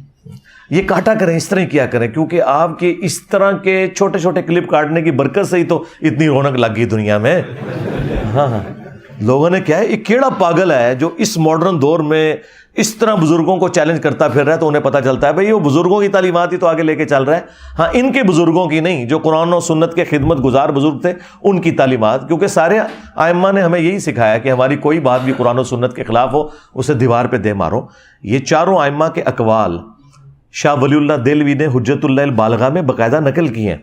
یہ کاٹا کریں، اس طرح کیا کریں، کیونکہ آپ کے اس طرح کے چھوٹے چھوٹے کلپ کاٹنے کی برکت سے ہی تو اتنی رونق لگ گئی دنیا میں۔ ہاں، لوگوں نے کیا ہے، ایک کیڑا پاگل ہے جو اس ماڈرن دور میں اس طرح بزرگوں کو چیلنج کرتا پھر رہا ہے، تو انہیں پتہ چلتا ہے بھئی وہ بزرگوں کی تعلیمات ہی تو آگے لے کے چل رہا ہے۔ ہاں، ان کے بزرگوں کی نہیں، جو قرآن و سنت کے خدمت گزار بزرگ تھے ان کی تعلیمات، کیونکہ سارے ائمہ نے ہمیں یہی سکھایا کہ ہماری کوئی بات بھی قرآن و سنت کے خلاف ہو اسے دیوار پہ دے مارو۔ یہ چاروں ائمہ کے اقوال شاہ ولی اللہ دہلوی نے حجت اللہ البالغہ میں باقاعدہ نقل کی ہیں،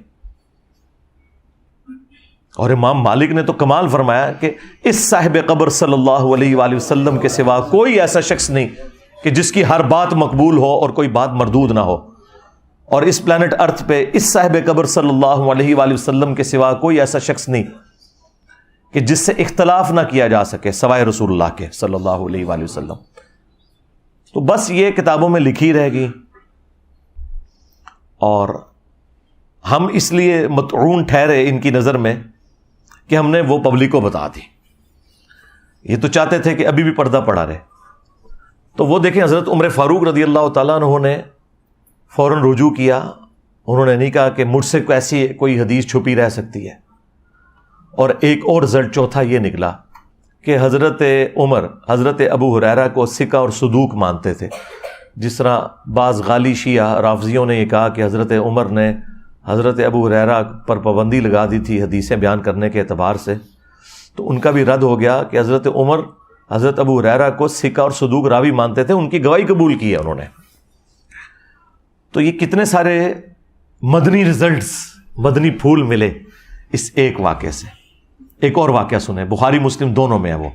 اور امام مالک نے تو کمال فرمایا کہ اس صاحب قبر صلی اللہ علیہ وآلہ وسلم کے سوا کوئی ایسا شخص نہیں کہ جس کی ہر بات مقبول ہو اور کوئی بات مردود نہ ہو، اور اس پلانٹ ارتھ پہ اس صاحب قبر صلی اللہ علیہ وآلہ وسلم کے سوا کوئی ایسا شخص نہیں کہ جس سے اختلاف نہ کیا جا سکے سوائے رسول اللہ کے صلی اللہ علیہ وآلہ وسلم۔ تو بس یہ کتابوں میں لکھی رہ گئی، اور ہم اس لیے مطعون ٹھہرے ان کی نظر میں کہ ہم نے وہ پبلک کو بتا دی۔ یہ تو چاہتے تھے کہ ابھی بھی پردہ پڑا رہے، تو وہ دیکھیں حضرت عمر فاروق رضی اللہ تعالیٰ عنہ نے فوراً رجوع کیا، انہوں نے نہیں کہا کہ مجھ سے ایسی کوئی حدیث چھپی رہ سکتی ہے۔ اور ایک اور رزلٹ چوتھا یہ نکلا کہ حضرت عمر حضرت ابو ہریرہ کو ثقہ اور صدوق مانتے تھے، جس طرح بعض غالی شیعہ رافضیوں نے یہ کہا کہ حضرت عمر نے حضرت ابو ہریرہ پر پابندی لگا دی تھی حدیثیں بیان کرنے کے اعتبار سے، تو ان کا بھی رد ہو گیا کہ حضرت عمر حضرت ابو ہریرہ کو ثقہ اور صدوق راوی مانتے تھے، ان کی گواہی قبول کی ہے انہوں نے۔ تو یہ کتنے سارے مدنی رزلٹس، مدنی پھول ملے اس ایک واقعے سے۔ ایک اور واقعہ سنیں، بخاری مسلم دونوں میں ہے وہ۔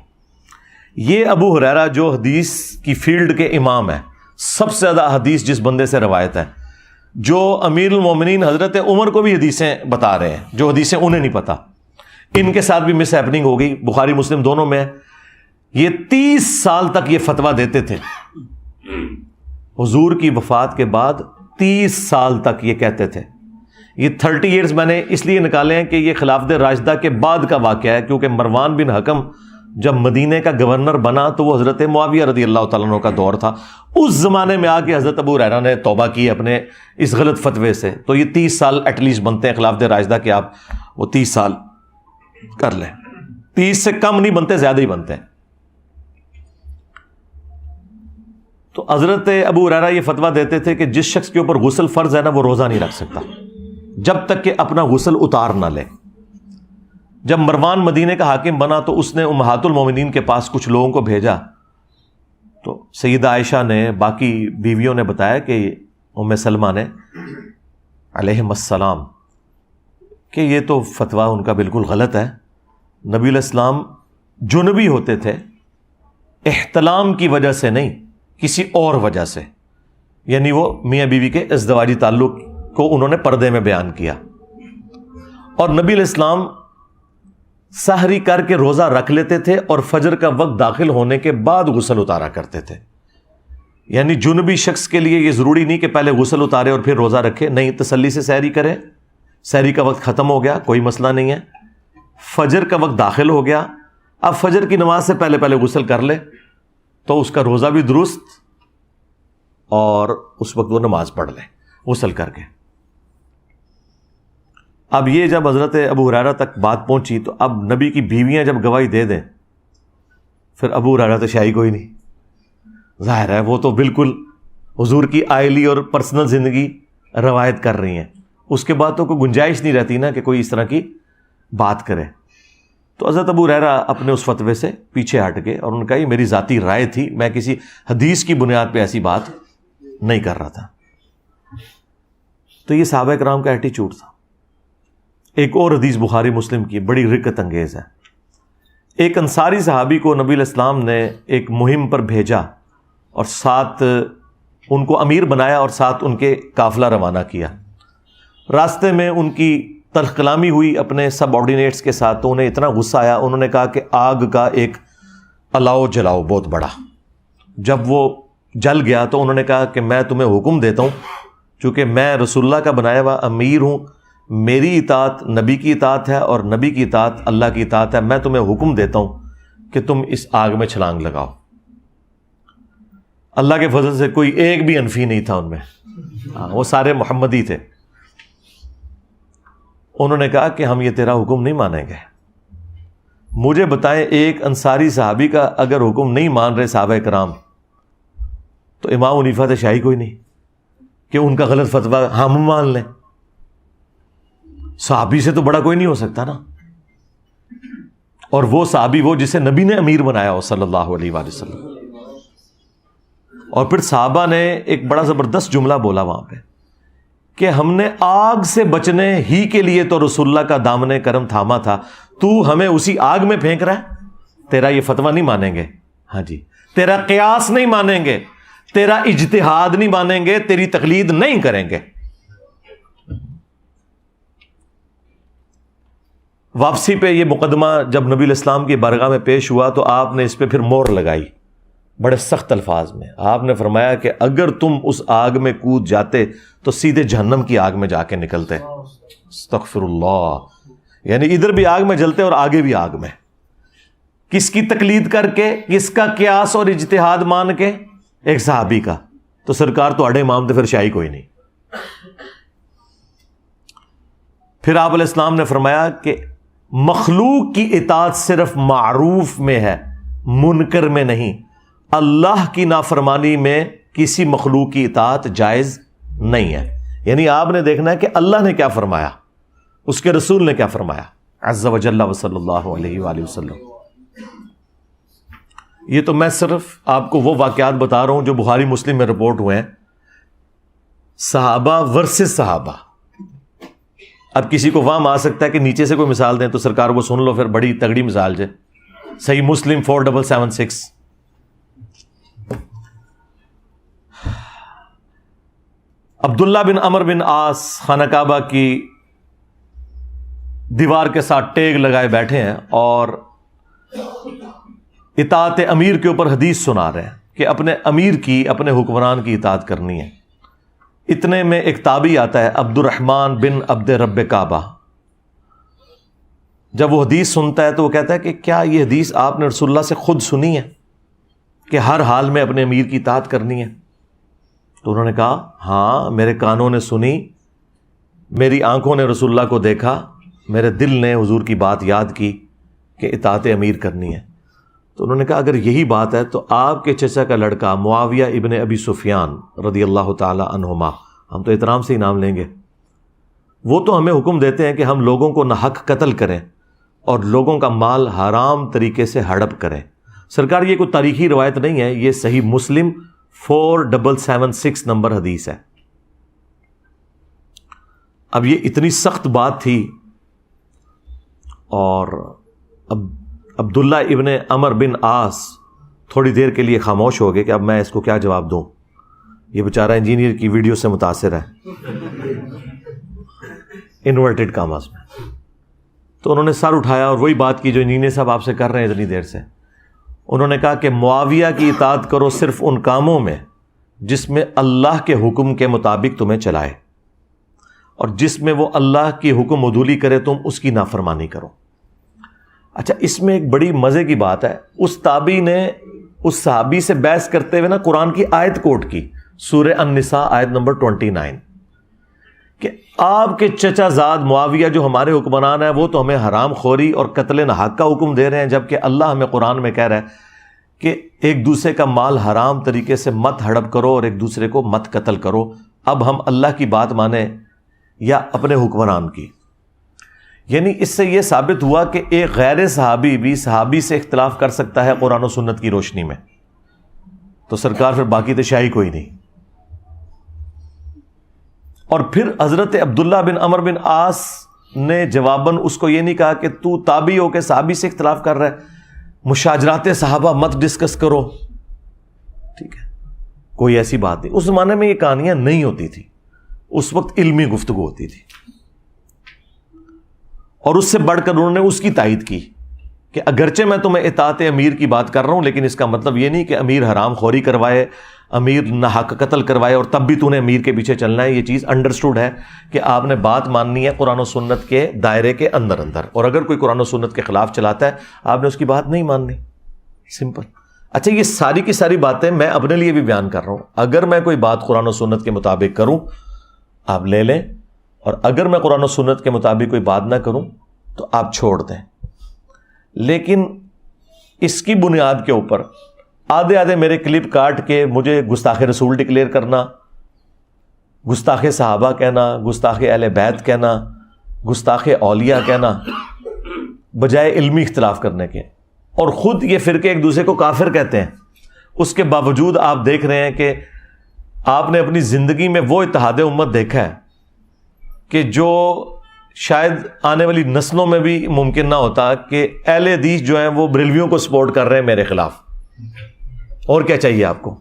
یہ ابو ہریرہ جو حدیث کی فیلڈ کے امام ہیں، سب سے زیادہ حدیث جس بندے سے روایت ہے، جو امیر المومنین حضرت عمر کو بھی حدیثیں بتا رہے ہیں جو حدیثیں انہیں نہیں پتا، ان کے ساتھ بھی مس ہیپننگ ہو گئی، بخاری مسلم دونوں میں ہے۔ یہ 30 سال تک یہ فتویٰ دیتے تھے، حضور کی وفات کے بعد 30 سال تک یہ کہتے تھے۔ یہ 30 ایئرز میں نے اس لیے نکالے ہیں کہ یہ خلافت راشدہ کے بعد کا واقعہ ہے، کیونکہ مروان بن حکم جب مدینے کا گورنر بنا تو وہ حضرت معاویہ رضی اللہ تعالیٰ عنہ کا دور تھا، اس زمانے میں آ کے حضرت ابو ہریرہ نے توبہ کی اپنے اس غلط فتوے سے، تو یہ 30 سال ایٹ لیسٹ بنتے ہیں خلافت راشدہ کے، آپ وہ 30 سال کر لیں، 30 سے کم نہیں بنتے، زیادہ ہی بنتے ہیں۔ تو حضرت ابو ہریرہ یہ فتویٰ دیتے تھے کہ جس شخص کے اوپر غسل فرض ہے نا، وہ روزہ نہیں رکھ سکتا جب تک کہ اپنا غسل اتار نہ لے۔ جب مروان مدینے کا حاکم بنا تو اس نے امہات المومنین کے پاس کچھ لوگوں کو بھیجا، تو سیدہ عائشہ نے، باقی بیویوں نے بتایا کہ ام سلمہ نے علیہم السلام کہ یہ تو فتویٰ ان کا بالکل غلط ہے، نبی علیہ السلام جنبی ہوتے تھے، احتلام کی وجہ سے نہیں، کسی اور وجہ سے، یعنی وہ میاں بیوی کے ازدواجی تعلق کو انہوں نے پردے میں بیان کیا، اور نبی علیہ السلام سحری کر کے روزہ رکھ لیتے تھے اور فجر کا وقت داخل ہونے کے بعد غسل اتارا کرتے تھے۔ یعنی جنبی شخص کے لیے یہ ضروری نہیں کہ پہلے غسل اتارے اور پھر روزہ رکھے، نہیں، تسلی سے سحری کرے، سحری کا وقت ختم ہو گیا کوئی مسئلہ نہیں ہے، فجر کا وقت داخل ہو گیا، اب فجر کی نماز سے پہلے غسل کر لے تو اس کا روزہ بھی درست، اور اس وقت وہ نماز پڑھ لے غسل کر کے۔ اب یہ جب حضرت ابو ہریرہ تک بات پہنچی تو اب نبی کی بیویاں جب گواہی دے دیں، پھر ابو ہریرہ تو شاہی کوئی نہیں، ظاہر ہے وہ تو بالکل حضور کی آئلی اور پرسنل زندگی روایت کر رہی ہیں، اس کے بعد تو کوئی گنجائش نہیں رہتی نا کہ کوئی اس طرح کی بات کرے۔ تو حضرت ابو ہریرہ اپنے اس فتوے سے پیچھے ہٹ گئے اور ان کا یہ میری ذاتی رائے تھی، میں کسی حدیث کی بنیاد پہ ایسی بات نہیں کر رہا تھا۔ تو یہ صحابہ کرام کا ایٹیچیوڈ تھا۔ ایک اور حدیث بخاری مسلم کی بڑی رکت انگیز ہے۔ ایک انصاری صحابی کو نبی علیہ السلام نے ایک مہم پر بھیجا اور ساتھ ان کو امیر بنایا اور ساتھ ان کے قافلہ روانہ کیا۔ راستے میں ان کی تلخ کلامی ہوئی اپنے سب آرڈینیٹس کے ساتھ، تو انہیں اتنا غصہ آیا، انہوں نے کہا کہ آگ کا ایک الاؤ جلاؤ بہت بڑا. جب وہ جل گیا تو انہوں نے کہا کہ میں تمہیں حکم دیتا ہوں، چونکہ میں رسول اللہ کا بنایا ہوا امیر ہوں، میری اطاعت نبی کی اطاعت ہے اور نبی کی اطاعت اللہ کی اطاعت ہے، میں تمہیں حکم دیتا ہوں کہ تم اس آگ میں چھلانگ لگاؤ. اللہ کے فضل سے کوئی ایک بھی انفی نہیں تھا ان میں، وہ سارے محمدی تھے. انہوں نے کہا کہ ہم یہ تیرا حکم نہیں مانیں گے. مجھے بتائیں ایک انصاری صحابی کا اگر حکم نہیں مان رہے صحابہ کرام، تو امام حنیفہ تو شاہی کوئی نہیں کہ ان کا غلط فتویٰ ہم مان لیں. صحابی سے تو بڑا کوئی نہیں ہو سکتا نا، اور وہ صحابی وہ جسے نبی نے امیر بنایا ہو صلی اللہ علیہ وآلہ وسلم. اور پھر صحابہ نے ایک بڑا زبردست جملہ بولا وہاں پہ کہ ہم نے آگ سے بچنے ہی کے لیے تو رسول اللہ کا دامن کرم تھاما تھا، تو ہمیں اسی آگ میں پھینک رہا ہے. تیرا یہ فتویٰ نہیں مانیں گے، ہاں جی، تیرا قیاس نہیں مانیں گے، تیرا اجتہاد نہیں مانیں گے، تیری تقلید نہیں کریں گے. واپسی پہ یہ مقدمہ جب نبی الاسلام کی بارگاہ میں پیش ہوا تو آپ نے اس پہ پھر مہر لگائی بڑے سخت الفاظ میں. آپ نے فرمایا کہ اگر تم اس آگ میں کود جاتے تو سیدھے جہنم کی آگ میں جا کے نکلتے. استغفر اللہ. یعنی ادھر بھی آگ میں جلتے اور آگے بھی آگ میں. کس کی تقلید کر کے، کس کا قیاس اور اجتہاد مان کے؟ ایک صحابی کا. تو سرکار تو اڑے امام تھے، پھر شاہی کوئی نہیں. پھر آپ علیہ السلام نے فرمایا کہ مخلوق کی اطاعت صرف معروف میں ہے، منکر میں نہیں. اللہ کی نافرمانی میں کسی مخلوق کی اطاعت جائز نہیں ہے. یعنی آپ نے دیکھنا ہے کہ اللہ نے کیا فرمایا، اس کے رسول نے کیا فرمایا عز و جل و صلی اللہ علیہ وآلہ وسلم. یہ تو میں صرف آپ کو وہ واقعات بتا رہا ہوں جو بخاری مسلم میں رپورٹ ہوئے ہیں. صحابہ ورسز صحابہ. اب کسی کو وہاں آ سکتا ہے کہ نیچے سے کوئی مثال دیں تو سرکار وہ سن لو، پھر بڑی تگڑی مثال جائے. صحیح مسلم 4776. عبداللہ بن عمر بن عاص خانہ کعبہ کی دیوار کے ساتھ ٹیگ لگائے بیٹھے ہیں اور اطاعت امیر کے اوپر حدیث سنا رہے ہیں کہ اپنے امیر کی، اپنے حکمران کی اطاعت کرنی ہے. اتنے میں ایک تابعی آتا ہے عبد الرحمن بن عبد رب کعبہ. جب وہ حدیث سنتا ہے تو وہ کہتا ہے کہ کیا یہ حدیث آپ نے رسول اللہ سے خود سنی ہے کہ ہر حال میں اپنے امیر کی اطاعت کرنی ہے؟ تو انہوں نے کہا ہاں، میرے کانوں نے سنی، میری آنکھوں نے رسول اللہ کو دیکھا، میرے دل نے حضور کی بات یاد کی کہ اطاعت امیر کرنی ہے. تو انہوں نے کہا اگر یہی بات ہے تو آپ کے چچا کا لڑکا معاویہ ابن ابی سفیان رضی اللہ تعالی عنہما، ہم تو احترام سے ہی نام لیں گے، وہ تو ہمیں حکم دیتے ہیں کہ ہم لوگوں کو ناحق قتل کریں اور لوگوں کا مال حرام طریقے سے ہڑپ کریں. سرکار یہ کوئی تاریخی روایت نہیں ہے، یہ صحیح مسلم 4776 نمبر حدیث ہے. اب یہ اتنی سخت بات تھی اور اب عبداللہ ابن عمر بن عاص تھوڑی دیر کے لیے خاموش ہو گئے کہ اب میں اس کو کیا جواب دوں، یہ بیچارہ انجینئر کی ویڈیو سے متاثر ہے انورٹڈ کاماز میں. تو انہوں نے سر اٹھایا اور وہی بات کی جو انجینئر صاحب آپ سے کر رہے ہیں اتنی دیر سے. انہوں نے کہا کہ معاویہ کی اطاعت کرو صرف ان کاموں میں جس میں اللہ کے حکم کے مطابق تمہیں چلائے، اور جس میں وہ اللہ کی حکم عدولی کرے تم اس کی نافرمانی کرو. اچھا، اس میں ایک بڑی مزے کی بات ہے، اس تابعی نے اس صحابی سے بحث کرتے ہوئے نا قرآن کی آیت کوٹ کی، سورہ النساء آیت نمبر 29، کہ آپ کے چچا زاد معاویہ جو ہمارے حکمران ہیں وہ تو ہمیں حرام خوری اور قتل ناحق کا حکم دے رہے ہیں، جبکہ اللہ ہمیں قرآن میں کہہ رہا ہے کہ ایک دوسرے کا مال حرام طریقے سے مت ہڑپ کرو اور ایک دوسرے کو مت قتل کرو. اب ہم اللہ کی بات مانیں یا اپنے حکمران کی؟ یعنی اس سے یہ ثابت ہوا کہ ایک غیر صحابی بھی صحابی سے اختلاف کر سکتا ہے قرآن و سنت کی روشنی میں. تو سرکار پھر باقی تو شاہی کوئی نہیں. اور پھر حضرت عبداللہ بن عمر بن عاص نے جواباً اس کو یہ نہیں کہا کہ تو تابعی ہو کے صحابی سے اختلاف کر رہا ہے، مشاجرات صحابہ مت ڈسکس کرو. ٹھیک ہے، کوئی ایسی بات نہیں. اس زمانے میں یہ کہانیاں نہیں ہوتی تھی، اس وقت علمی گفتگو ہوتی تھی. اور اس سے بڑھ کر انہوں نے اس کی تائید کی کہ اگرچہ میں تمہیں اطاعت امیر کی بات کر رہا ہوں، لیکن اس کا مطلب یہ نہیں کہ امیر حرام خوری کروائے، امیر ناحق قتل کروائے اور تب بھی تو نے امیر کے پیچھے چلنا ہے۔ یہ چیز انڈرسٹوڈ ہے کہ آپ نے بات ماننی ہے قرآن و سنت کے دائرے کے اندر، اور اگر کوئی قرآن و سنت کے خلاف چلاتا ہے آپ نے اس کی بات نہیں ماننی، سمپل۔ اچھا، یہ ساری کی ساری باتیں میں اپنے لیے بھی بیان کر رہا ہوں۔ اگر میں کوئی بات قرآن و سنت کے مطابق کروں آپ لے لیں، اور اگر میں قرآن و سنت کے مطابق کوئی بات نہ کروں تو آپ چھوڑ دیں۔ لیکن اس کی بنیاد کے اوپر آدھے میرے کلپ کاٹ کے مجھے گستاخ رسول ڈکلیئر کرنا، گستاخ صحابہ کہنا، گستاخ اہل بیت کہنا، گستاخ اولیاء کہنا، بجائے علمی اختلاف کرنے کے، اور خود یہ فرقے ایک دوسرے کو کافر کہتے ہیں، اس کے باوجود آپ دیکھ رہے ہیں کہ آپ نے اپنی زندگی میں وہ اتحاد امت دیکھا ہے کہ جو شاید آنے والی نسلوں میں بھی ممکن نہ ہوتا، کہ اہل حدیث جو ہیں وہ بریلویوں کو سپورٹ کر رہے ہیں میرے خلاف، اور کیا چاہیے آپ کو؟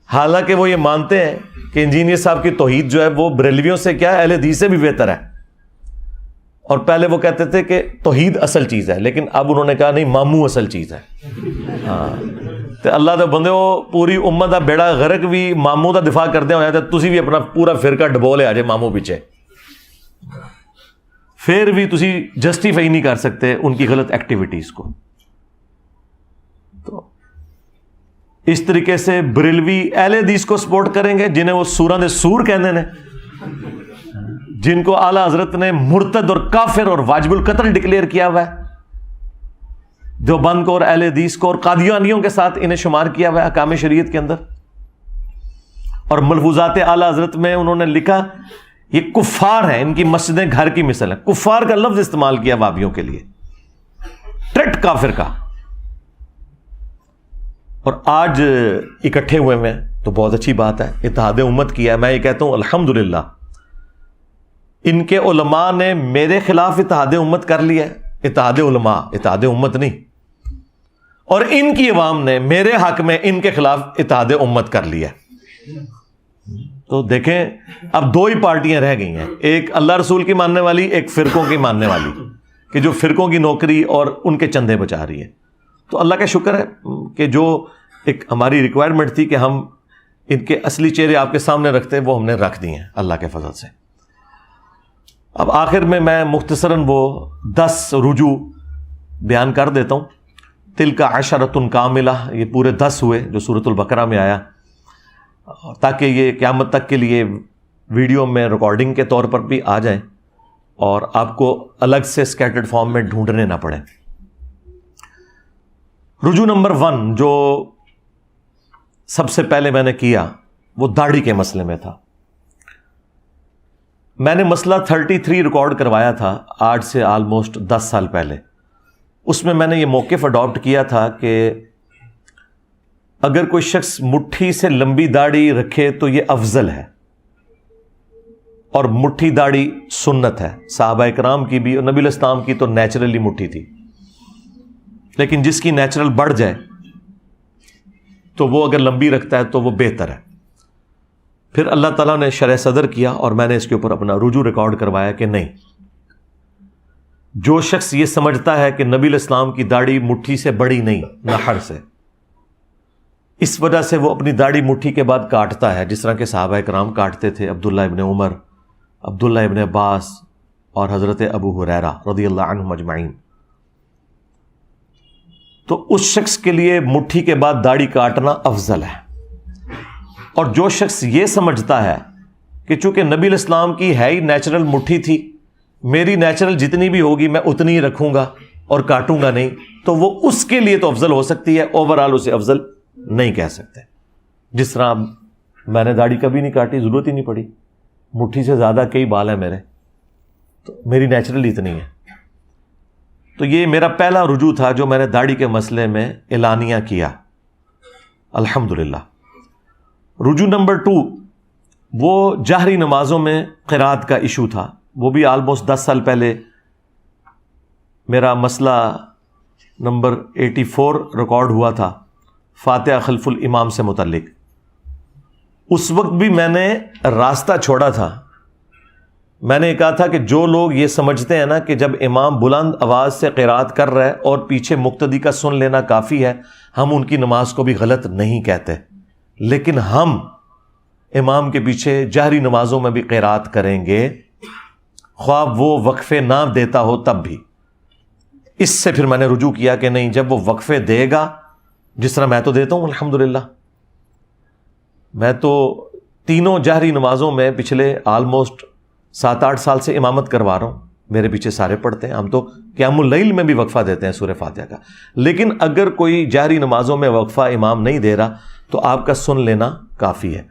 حالانکہ وہ یہ مانتے ہیں کہ انجینئر صاحب کی توحید جو ہے وہ بریلویوں سے کیا ہے، اہل حدیث سے بھی بہتر ہے، اور پہلے وہ کہتے تھے کہ توحید اصل چیز ہے، لیکن اب انہوں نے کہا نہیں، ماموں اصل چیز ہے۔ ہاں تو اللہ دے بندے ہو، پوری امت دا بیڑا غرق بھی ماموں دا دفاع کردے ہو جاتا، تسی بھی اپنا پورا فرقہ ڈبو لے آ جائے ماموں پیچھے، پھر بھی تسی جسٹیفائی نہیں کر سکتے ان کی غلط ایکٹیویٹیز کو۔ تو اس طریقے سے بریلوی اہل حدیث کو سپورٹ کریں گے جنہیں وہ سوراں دے سور کہندے نے، جن کو اعلیٰ حضرت نے مرتد اور کافر اور واجب القتل ڈکلیئر کیا ہوا ہے، دیوبند کو اور اہل حدیث کو اور قادیانیوں کے ساتھ انہیں شمار کیا ہوا ہے احکام شریعت کے اندر، اور ملفوظات اعلیٰ حضرت میں انہوں نے لکھا یہ کفار ہیں، ان کی مسجدیں گھر کی مثل ہیں۔ کفار کا لفظ استعمال کیا وابیوں کے لیے، ٹرٹ کافر کا۔ اور آج اکٹھے ہوئے میں تو بہت اچھی بات ہے، اتحاد امت کیا ہے۔ میں یہ کہتا ہوں الحمدللہ ان کے علماء نے میرے خلاف اتحاد امت کر لیا ہے، اتحاد علماء، اتحاد امت نہیں، اور ان کی عوام نے میرے حق میں ان کے خلاف اتحاد امت کر لیا ہے۔ تو دیکھیں اب دو ہی پارٹیاں رہ گئی ہیں، ایک اللہ رسول کی ماننے والی، ایک فرقوں کی ماننے والی، کہ جو فرقوں کی نوکری اور ان کے چندے بچا رہی ہے۔ تو اللہ کا شکر ہے کہ جو ایک ہماری ریکوائرمنٹ تھی کہ ہم ان کے اصلی چہرے آپ کے سامنے رکھتے ہیں، وہ ہم نے رکھ دیے ہیں اللہ کے فضل سے۔ اب آخر میں مختصراً وہ 10 رجوع بیان کر دیتا ہوں۔ تلک عشرۃ کاملہ، یہ پورے 10 ہوئے جو سورۃ البقرہ میں آیا، تاکہ یہ قیامت تک کے لیے ویڈیو میں ریکارڈنگ کے طور پر بھی آ جائیں اور آپ کو الگ سے اسکیٹرڈ فارم میں ڈھونڈنے نہ پڑیں۔ رجوع نمبر 1 جو سب سے پہلے میں نے کیا وہ داڑھی کے مسئلے میں تھا۔ میں نے مسئلہ 33 ریکارڈ کروایا تھا آج سے آلموسٹ 10 سال پہلے۔ اس میں میں نے یہ موقف اڈاپٹ کیا تھا کہ اگر کوئی شخص مٹھی سے لمبی داڑھی رکھے تو یہ افضل ہے، اور مٹھی داڑھی سنت ہے، صحابہ اکرام کی بھی اور نبی علیہ السلام کی تو نیچرلی مٹھی تھی، لیکن جس کی نیچرل بڑھ جائے تو وہ اگر لمبی رکھتا ہے تو وہ بہتر ہے۔ پھر اللہ تعالیٰ نے شرح صدر کیا اور میں نے اس کے اوپر اپنا رجوع ریکارڈ کروایا کہ نہیں، جو شخص یہ سمجھتا ہے کہ نبی علیہ السلام کی داڑھی مٹھی سے بڑی نہیں، نحر سے، اس وجہ سے وہ اپنی داڑھی مٹھی کے بعد کاٹتا ہے، جس طرح کے صحابہ کرام کاٹتے تھے، عبداللہ ابن عمر، عبداللہ ابن عباس اور حضرت ابو ہریرہ رضی اللہ عنہم اجمعین۔ تو اس شخص کے لیے مٹھی کے بعد داڑھی کاٹنا افضل ہے۔ اور جو شخص یہ سمجھتا ہے کہ چونکہ نبی علیہ السلام کی ہے ہی نیچرل مٹھی تھی، میری نیچرل جتنی بھی ہوگی میں اتنی ہی رکھوں گا اور کاٹوں گا نہیں، تو وہ اس کے لیے تو افضل ہو سکتی ہے، اوورآل اسے افضل نہیں کہہ سکتے۔ جس طرح میں نے داڑھی کبھی نہیں کاٹی، ضرورت ہی نہیں پڑی، مٹھی سے زیادہ کئی بال ہیں میرے، تو میری نیچرل اتنی ہے۔ تو یہ میرا پہلا رجوع تھا جو میں نے داڑھی کے مسئلے میں اعلانیہ کیا، الحمدللہ۔ رجوع نمبر 2 وہ جہری نمازوں میں قرات کا ایشو تھا، وہ بھی آلموسٹ 10 سال پہلے میرا مسئلہ نمبر 84 ریکارڈ ہوا تھا، فاتحہ خلف الامام سے متعلق۔ اس وقت بھی میں نے راستہ چھوڑا تھا میں نے کہا تھا کہ جو لوگ یہ سمجھتے ہیں نا کہ جب امام بلند آواز سے قرات کر رہا ہے اور پیچھے مقتدی کا سن لینا کافی ہے، ہم ان کی نماز کو بھی غلط نہیں کہتے، لیکن ہم امام کے پیچھے جہری نمازوں میں بھی قرات کریں گے، خواہ وہ وقفے نہ دیتا ہو تب بھی۔ اس سے پھر میں نے رجوع کیا کہ نہیں، جب وہ وقفے دے گا، جس طرح میں تو دیتا ہوں الحمدللہ، میں تو تینوں جہری نمازوں میں پچھلے آلموسٹ 7-8 سال سے امامت کروا رہا ہوں، میرے پیچھے سارے پڑھتے ہیں، ہم تو قیام اللیل میں بھی وقفہ دیتے ہیں سورہ فاتحہ کا۔ لیکن اگر کوئی جہری نمازوں میں وقفہ امام نہیں دے رہا تو آپ کا سن لینا کافی ہے۔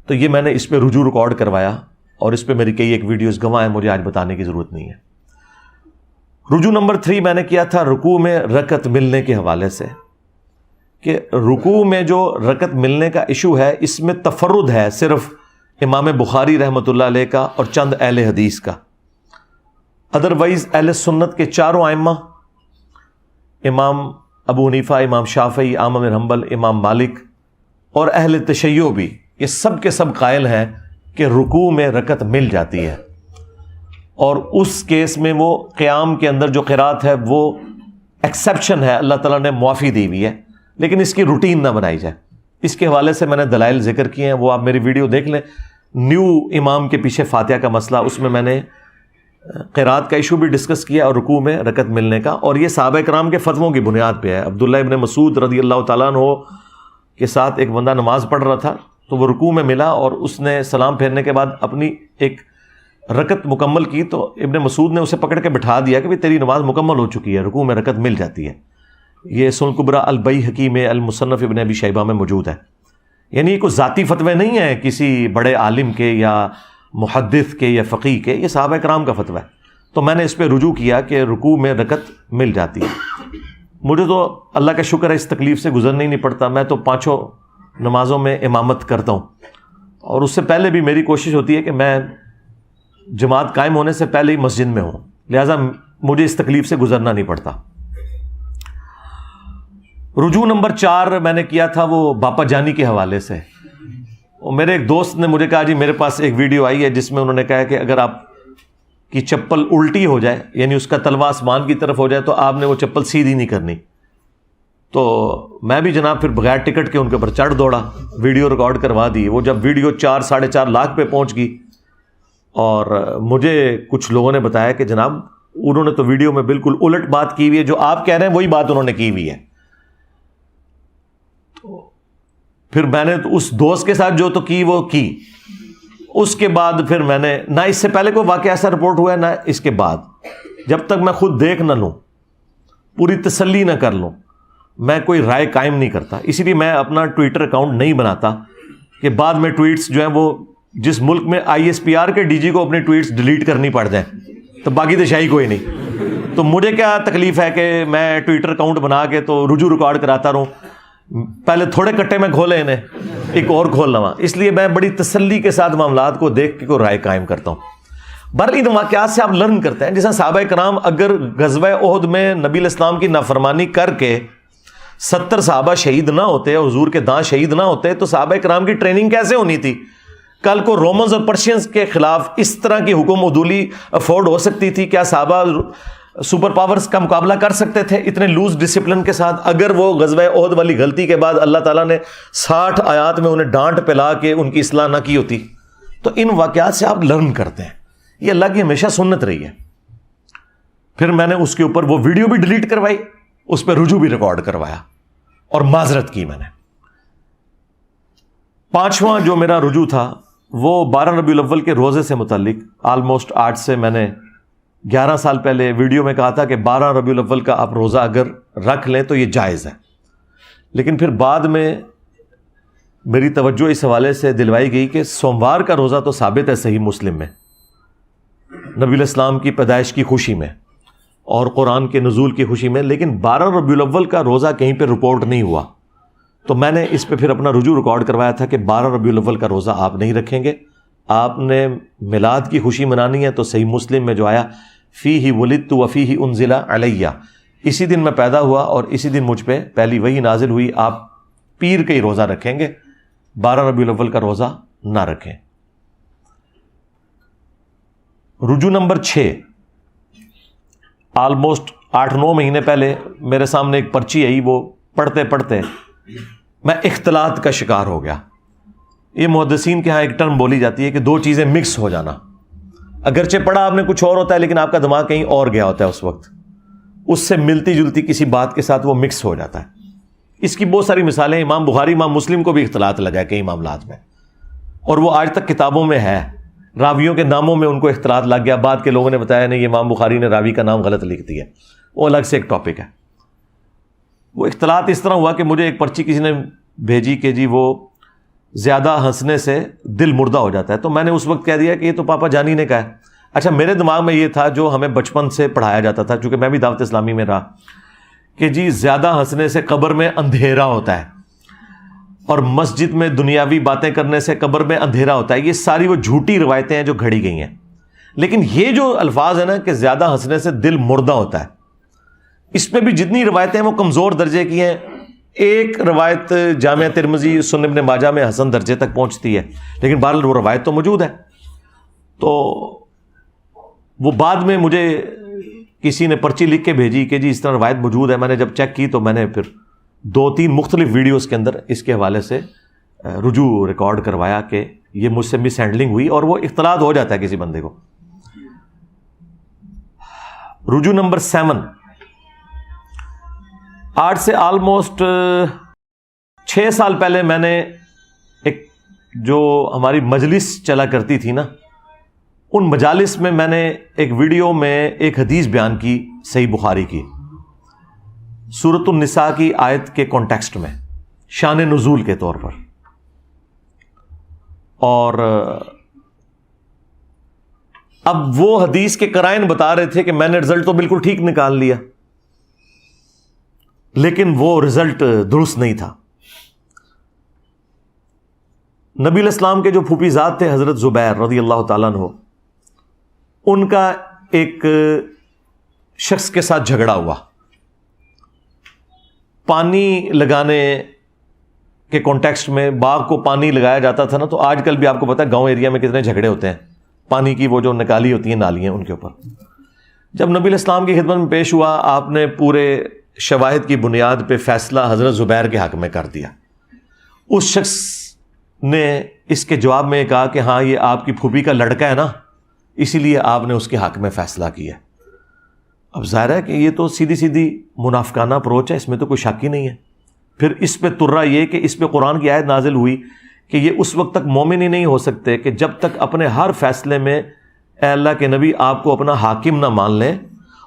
تو یہ میں نے اس پہ رجوع ریکارڈ کروایا، اور اس پہ میری کئی ایک ویڈیوز گواہ ہیں، مجھے آج بتانے کی ضرورت نہیں ہے۔ رجوع نمبر 3 میں نے کیا تھا رکوع میں رکعت ملنے کے حوالے سے، کہ رکوع میں جو رکعت ملنے کا ایشو ہے، اس میں تفرد ہے صرف امام بخاری رحمۃ اللہ علیہ کا اور چند اہل حدیث کا۔ ادروائز اہل سنت کے چاروں ائمہ، امام ابو حنیفہ، امام شافعی، احمد بن حنبل، امام مالک اور اہل تشیع بھی، یہ سب کے سب قائل ہیں کہ رکوع میں رکعت مل جاتی ہے، اور اس کیس میں وہ قیام کے اندر جو قرات ہے وہ ایکسیپشن ہے، اللہ تعالیٰ نے معافی دی ہوئی ہے، لیکن اس کی روٹین نہ بنائی جائے۔ اس کے حوالے سے میں نے دلائل ذکر کیے ہیں، وہ آپ میری ویڈیو دیکھ لیں، نیو امام کے پیچھے فاتحہ کا مسئلہ، اس میں نے قرات کا ایشو بھی ڈسکس کیا اور رکوع میں رکعت ملنے کا، اور یہ صحابہ کرام کے فتووں کی بنیاد پہ ہے۔ عبداللہ ابن مسعود رضی اللہ تعالیٰ عنہ کے ساتھ ایک بندہ نماز پڑھ رہا تھا، تو وہ رکوع میں ملا اور اس نے سلام پھیرنے کے بعد اپنی ایک رکعت مکمل کی، تو ابن مسعود نے اسے پکڑ کے بٹھا دیا کہ تیری نماز مکمل ہو چکی ہے، رکوع میں رکعت مل جاتی ہے۔ یہ سنن کبریٰ البیہقی میں، المصنف ابن ابی شیبہ میں موجود ہے۔ یعنی یہ کوئی ذاتی فتوے نہیں ہیں کسی بڑے عالم کے یا محدث کے یا فقیہ کے، یہ صحابہ کرام کا فتویٰ ہے۔ تو میں نے اس پہ رجوع کیا کہ رکوع میں رکعت مل جاتی ہے۔ مجھے تو اللہ کا شکر ہے اس تکلیف سے گزرنا ہی نہیں پڑتا، میں تو 5 نمازوں میں امامت کرتا ہوں، اور اس سے پہلے بھی میری کوشش ہوتی ہے کہ میں جماعت قائم ہونے سے پہلے ہی مسجد میں ہوں، لہٰذا مجھے اس تکلیف سے گزرنا نہیں پڑتا۔ رجوع نمبر 4 میں نے کیا تھا وہ باپا جانی کے حوالے سے۔ میرے ایک دوست نے مجھے کہا جی میرے پاس ایک ویڈیو آئی ہے جس میں انہوں نے کہا کہ اگر آپ کی چپل الٹی ہو جائے، یعنی اس کا تلوا آسمان کی طرف ہو جائے، تو آپ نے وہ چپل سیدھی نہیں کرنی۔ تو میں بھی جناب پھر بغیر ٹکٹ کے ان کے اوپر چڑھ دوڑا، ویڈیو ریکارڈ کروا دی۔ وہ جب ویڈیو 4-4.5 لاکھ پہ پہنچ گئی، اور مجھے کچھ لوگوں نے بتایا کہ جناب انہوں نے تو ویڈیو میں بالکل الٹ بات کی ہوئی ہے، جو آپ کہہ رہے ہیں وہی بات انہوں نے کی ہوئی ہے۔ تو پھر میں نے اس دوست کے ساتھ جو تو کی وہ کی، اس کے بعد پھر میں نے نہ اس سے پہلے کوئی واقعہ ایسا رپورٹ ہوا ہے نہ اس کے بعد، جب تک میں خود دیکھ نہ لوں، پوری تسلی نہ کر لوں، میں کوئی رائے قائم نہیں کرتا۔ اسی لیے میں اپنا ٹویٹر اکاؤنٹ نہیں بناتا کہ بعد میں ٹویٹس جو ہیں وہ جس ملک میں ISPR کے DG کو اپنے ٹویٹس ڈیلیٹ کرنی پڑ جائیں تو باقی تو شاہی کوئی نہیں۔ تو مجھے کیا تکلیف ہے کہ میں ٹویٹر اکاؤنٹ بنا کے تو رجوع ریکارڈ کراتا رہوں، پہلے تھوڑے کٹے میں کھولے انہیں، ایک اور کھول لوا۔ اس لیے میں بڑی تسلی کے ساتھ معاملات کو دیکھ کے کوئی رائے قائم کرتا ہوں۔ بہرحال ان واقعات سے آپ لرن کرتے ہیں، جیسا صحابہ کرام اگر غزوہ احد میں نبی علیہ السلام کی نافرمانی کر کے 70 صحابہ شہید نہ ہوتے اور حضور کے داں شہید نہ ہوتے تو صحابہ کرام کی ٹریننگ کیسے ہونی تھی؟ کل کو رومنز اور پرشینز کے خلاف اس طرح کی حکم عدولی افورڈ ہو سکتی تھی؟ کیا صحابہ سپر پاورز کا مقابلہ کر سکتے تھے اتنے لوز ڈسپلن کے ساتھ؟ اگر وہ غزوہ احد والی غلطی کے بعد اللہ تعالیٰ نے 60 آیات میں انہیں ڈانٹ پلا کے ان کی اصلاح نہ کی ہوتی؟ تو ان واقعات سے آپ لرن کرتے ہیں، یہ اللہ کی ہمیشہ سنت رہی ہے۔ پھر میں نے اس کے اوپر وہ ویڈیو بھی ڈیلیٹ کروائی، اس پہ رجوع بھی ریکارڈ کروایا اور معذرت کی میں نے۔ 5واں جو میرا رجوع تھا وہ 12 ربیع الاول کے روزے سے متعلق، آلموسٹ آج سے میں نے 11 سال پہلے ویڈیو میں کہا تھا کہ 12 ربیع الاول کا آپ روزہ اگر رکھ لیں تو یہ جائز ہے، لیکن پھر بعد میں میری توجہ اس حوالے سے دلوائی گئی کہ سوموار کا روزہ تو ثابت ہے صحیح مسلم میں، نبی علیہ السلام کی پیدائش کی خوشی میں اور قرآن کے نزول کی خوشی میں، لیکن 12 ربیع الاول کا روزہ کہیں پہ رپورٹ نہیں ہوا۔ تو میں نے اس پہ پھر اپنا رجوع ریکارڈ کروایا تھا کہ 12 ربیع الاول کا روزہ آپ نہیں رکھیں گے، آپ نے میلاد کی خوشی منانی ہے تو صحیح مسلم میں جو آیا فیہ ولدت وفیہ انزل علیہ، اسی دن میں پیدا ہوا اور اسی دن مجھ پہ پہلی وحی نازل ہوئی، آپ پیر کا ہی روزہ رکھیں گے، 12 ربیع الاول کا روزہ نہ رکھیں۔ رجوع نمبر 6، آلموسٹ 8-9 مہینے پہلے میرے سامنے ایک پرچی آئی، وہ پڑھتے پڑھتے میں اختلاط کا شکار ہو گیا۔ یہ محدثین کے ہاں ایک ٹرم بولی جاتی ہے کہ دو چیزیں مکس ہو جانا، اگرچہ پڑھا آپ نے کچھ اور ہوتا ہے لیکن آپ کا دماغ کہیں اور گیا ہوتا ہے، اس وقت اس سے ملتی جلتی کسی بات کے ساتھ وہ مکس ہو جاتا ہے۔ اس کی بہت ساری مثالیں، امام بخاری امام مسلم کو بھی اختلاط لگا ہے کئی معاملات میں، اور وہ آج تک کتابوں میں ہے، راویوں کے ناموں میں ان کو اختلاط لگ گیا، بعد کے لوگوں نے بتایا نہیں، امام بخاری نے راوی کا نام غلط لکھ دیا، وہ الگ سے ایک ٹاپک ہے۔ وہ اختلاط اس طرح ہوا کہ مجھے ایک پرچی کسی نے بھیجی کہ جی وہ زیادہ ہنسنے سے دل مردہ ہو جاتا ہے، تو میں نے اس وقت کہہ دیا کہ یہ تو پاپا جانی نے کہا ہے۔ اچھا، میرے دماغ میں یہ تھا جو ہمیں بچپن سے پڑھایا جاتا تھا، چونکہ میں بھی دعوت اسلامی میں رہا، کہ جی زیادہ ہنسنے سے قبر میں اندھیرا ہوتا ہے، اور مسجد میں دنیاوی باتیں کرنے سے قبر میں اندھیرا ہوتا ہے۔ یہ ساری وہ جھوٹی روایتیں ہیں جو گھڑی گئی ہیں، لیکن یہ جو الفاظ ہے نا کہ زیادہ ہنسنے سے دل مردہ ہوتا ہے، اس میں بھی جتنی روایتیں ہیں وہ کمزور درجے کی ہیں۔ ایک روایت جامعہ ترمذی سنن ابن ماجہ میں حسن درجے تک پہنچتی ہے، لیکن بہرحال وہ روایت تو موجود ہے۔ تو وہ بعد میں مجھے کسی نے پرچی لکھ کے بھیجی کہ جی اس طرح روایت موجود ہے۔ میں نے جب چیک کی تو میں نے پھر 2-3 مختلف ویڈیوز کے اندر اس کے حوالے سے رجوع ریکارڈ کروایا کہ یہ مجھ سے مس ہینڈلنگ ہوئی، اور وہ اختلاط ہو جاتا ہے کسی بندے کو۔ رجوع نمبر 7، آج سے آلموسٹ 6 سال پہلے میں نے ایک جو ہماری مجلس چلا کرتی تھی نا، ان مجالس میں نے ایک ویڈیو میں ایک حدیث بیان کی صحیح بخاری کی، سورۃ النساء کی آیت کے کانٹیکسٹ میں، شان نزول کے طور پر، اور اب وہ حدیث کے قرائن بتا رہے تھے کہ میں نے رزلٹ تو بالکل ٹھیک نکال لیا، لیکن وہ رزلٹ درست نہیں تھا۔ نبی علیہ السلام کے جو پھوپھی زاد تھے حضرت زبیر رضی اللہ تعالیٰ عنہ، ان کا ایک شخص کے ساتھ جھگڑا ہوا، پانی لگانے کے کانٹیکسٹ میں۔ باغ کو پانی لگایا جاتا تھا نا، تو آج کل بھی آپ کو پتا ہے گاؤں ایریا میں کتنے جھگڑے ہوتے ہیں پانی کی، وہ جو نکالی ہوتی ہیں نالیاں ان کے اوپر۔ جب نبی علیہ السلام کی خدمت میں پیش ہوا، آپ نے پورے شواہد کی بنیاد پہ فیصلہ حضرت زبیر کے حق میں کر دیا۔ اس شخص نے اس کے جواب میں کہا کہ ہاں یہ آپ کی پھوپھی کا لڑکا ہے نا، اسی لیے آپ نے اس کے حق میں فیصلہ کیا۔ اب ظاہر ہے کہ یہ تو سیدھی سیدھی منافقانہ اپروچ ہے، اس میں تو کوئی شک ہی نہیں ہے۔ پھر اس پہ ترا یہ کہ اس پہ قرآن کی آیت نازل ہوئی کہ یہ اس وقت تک مومن ہی نہیں ہو سکتے کہ جب تک اپنے ہر فیصلے میں اے اللہ کے نبی آپ کو اپنا حاکم نہ مان لیں،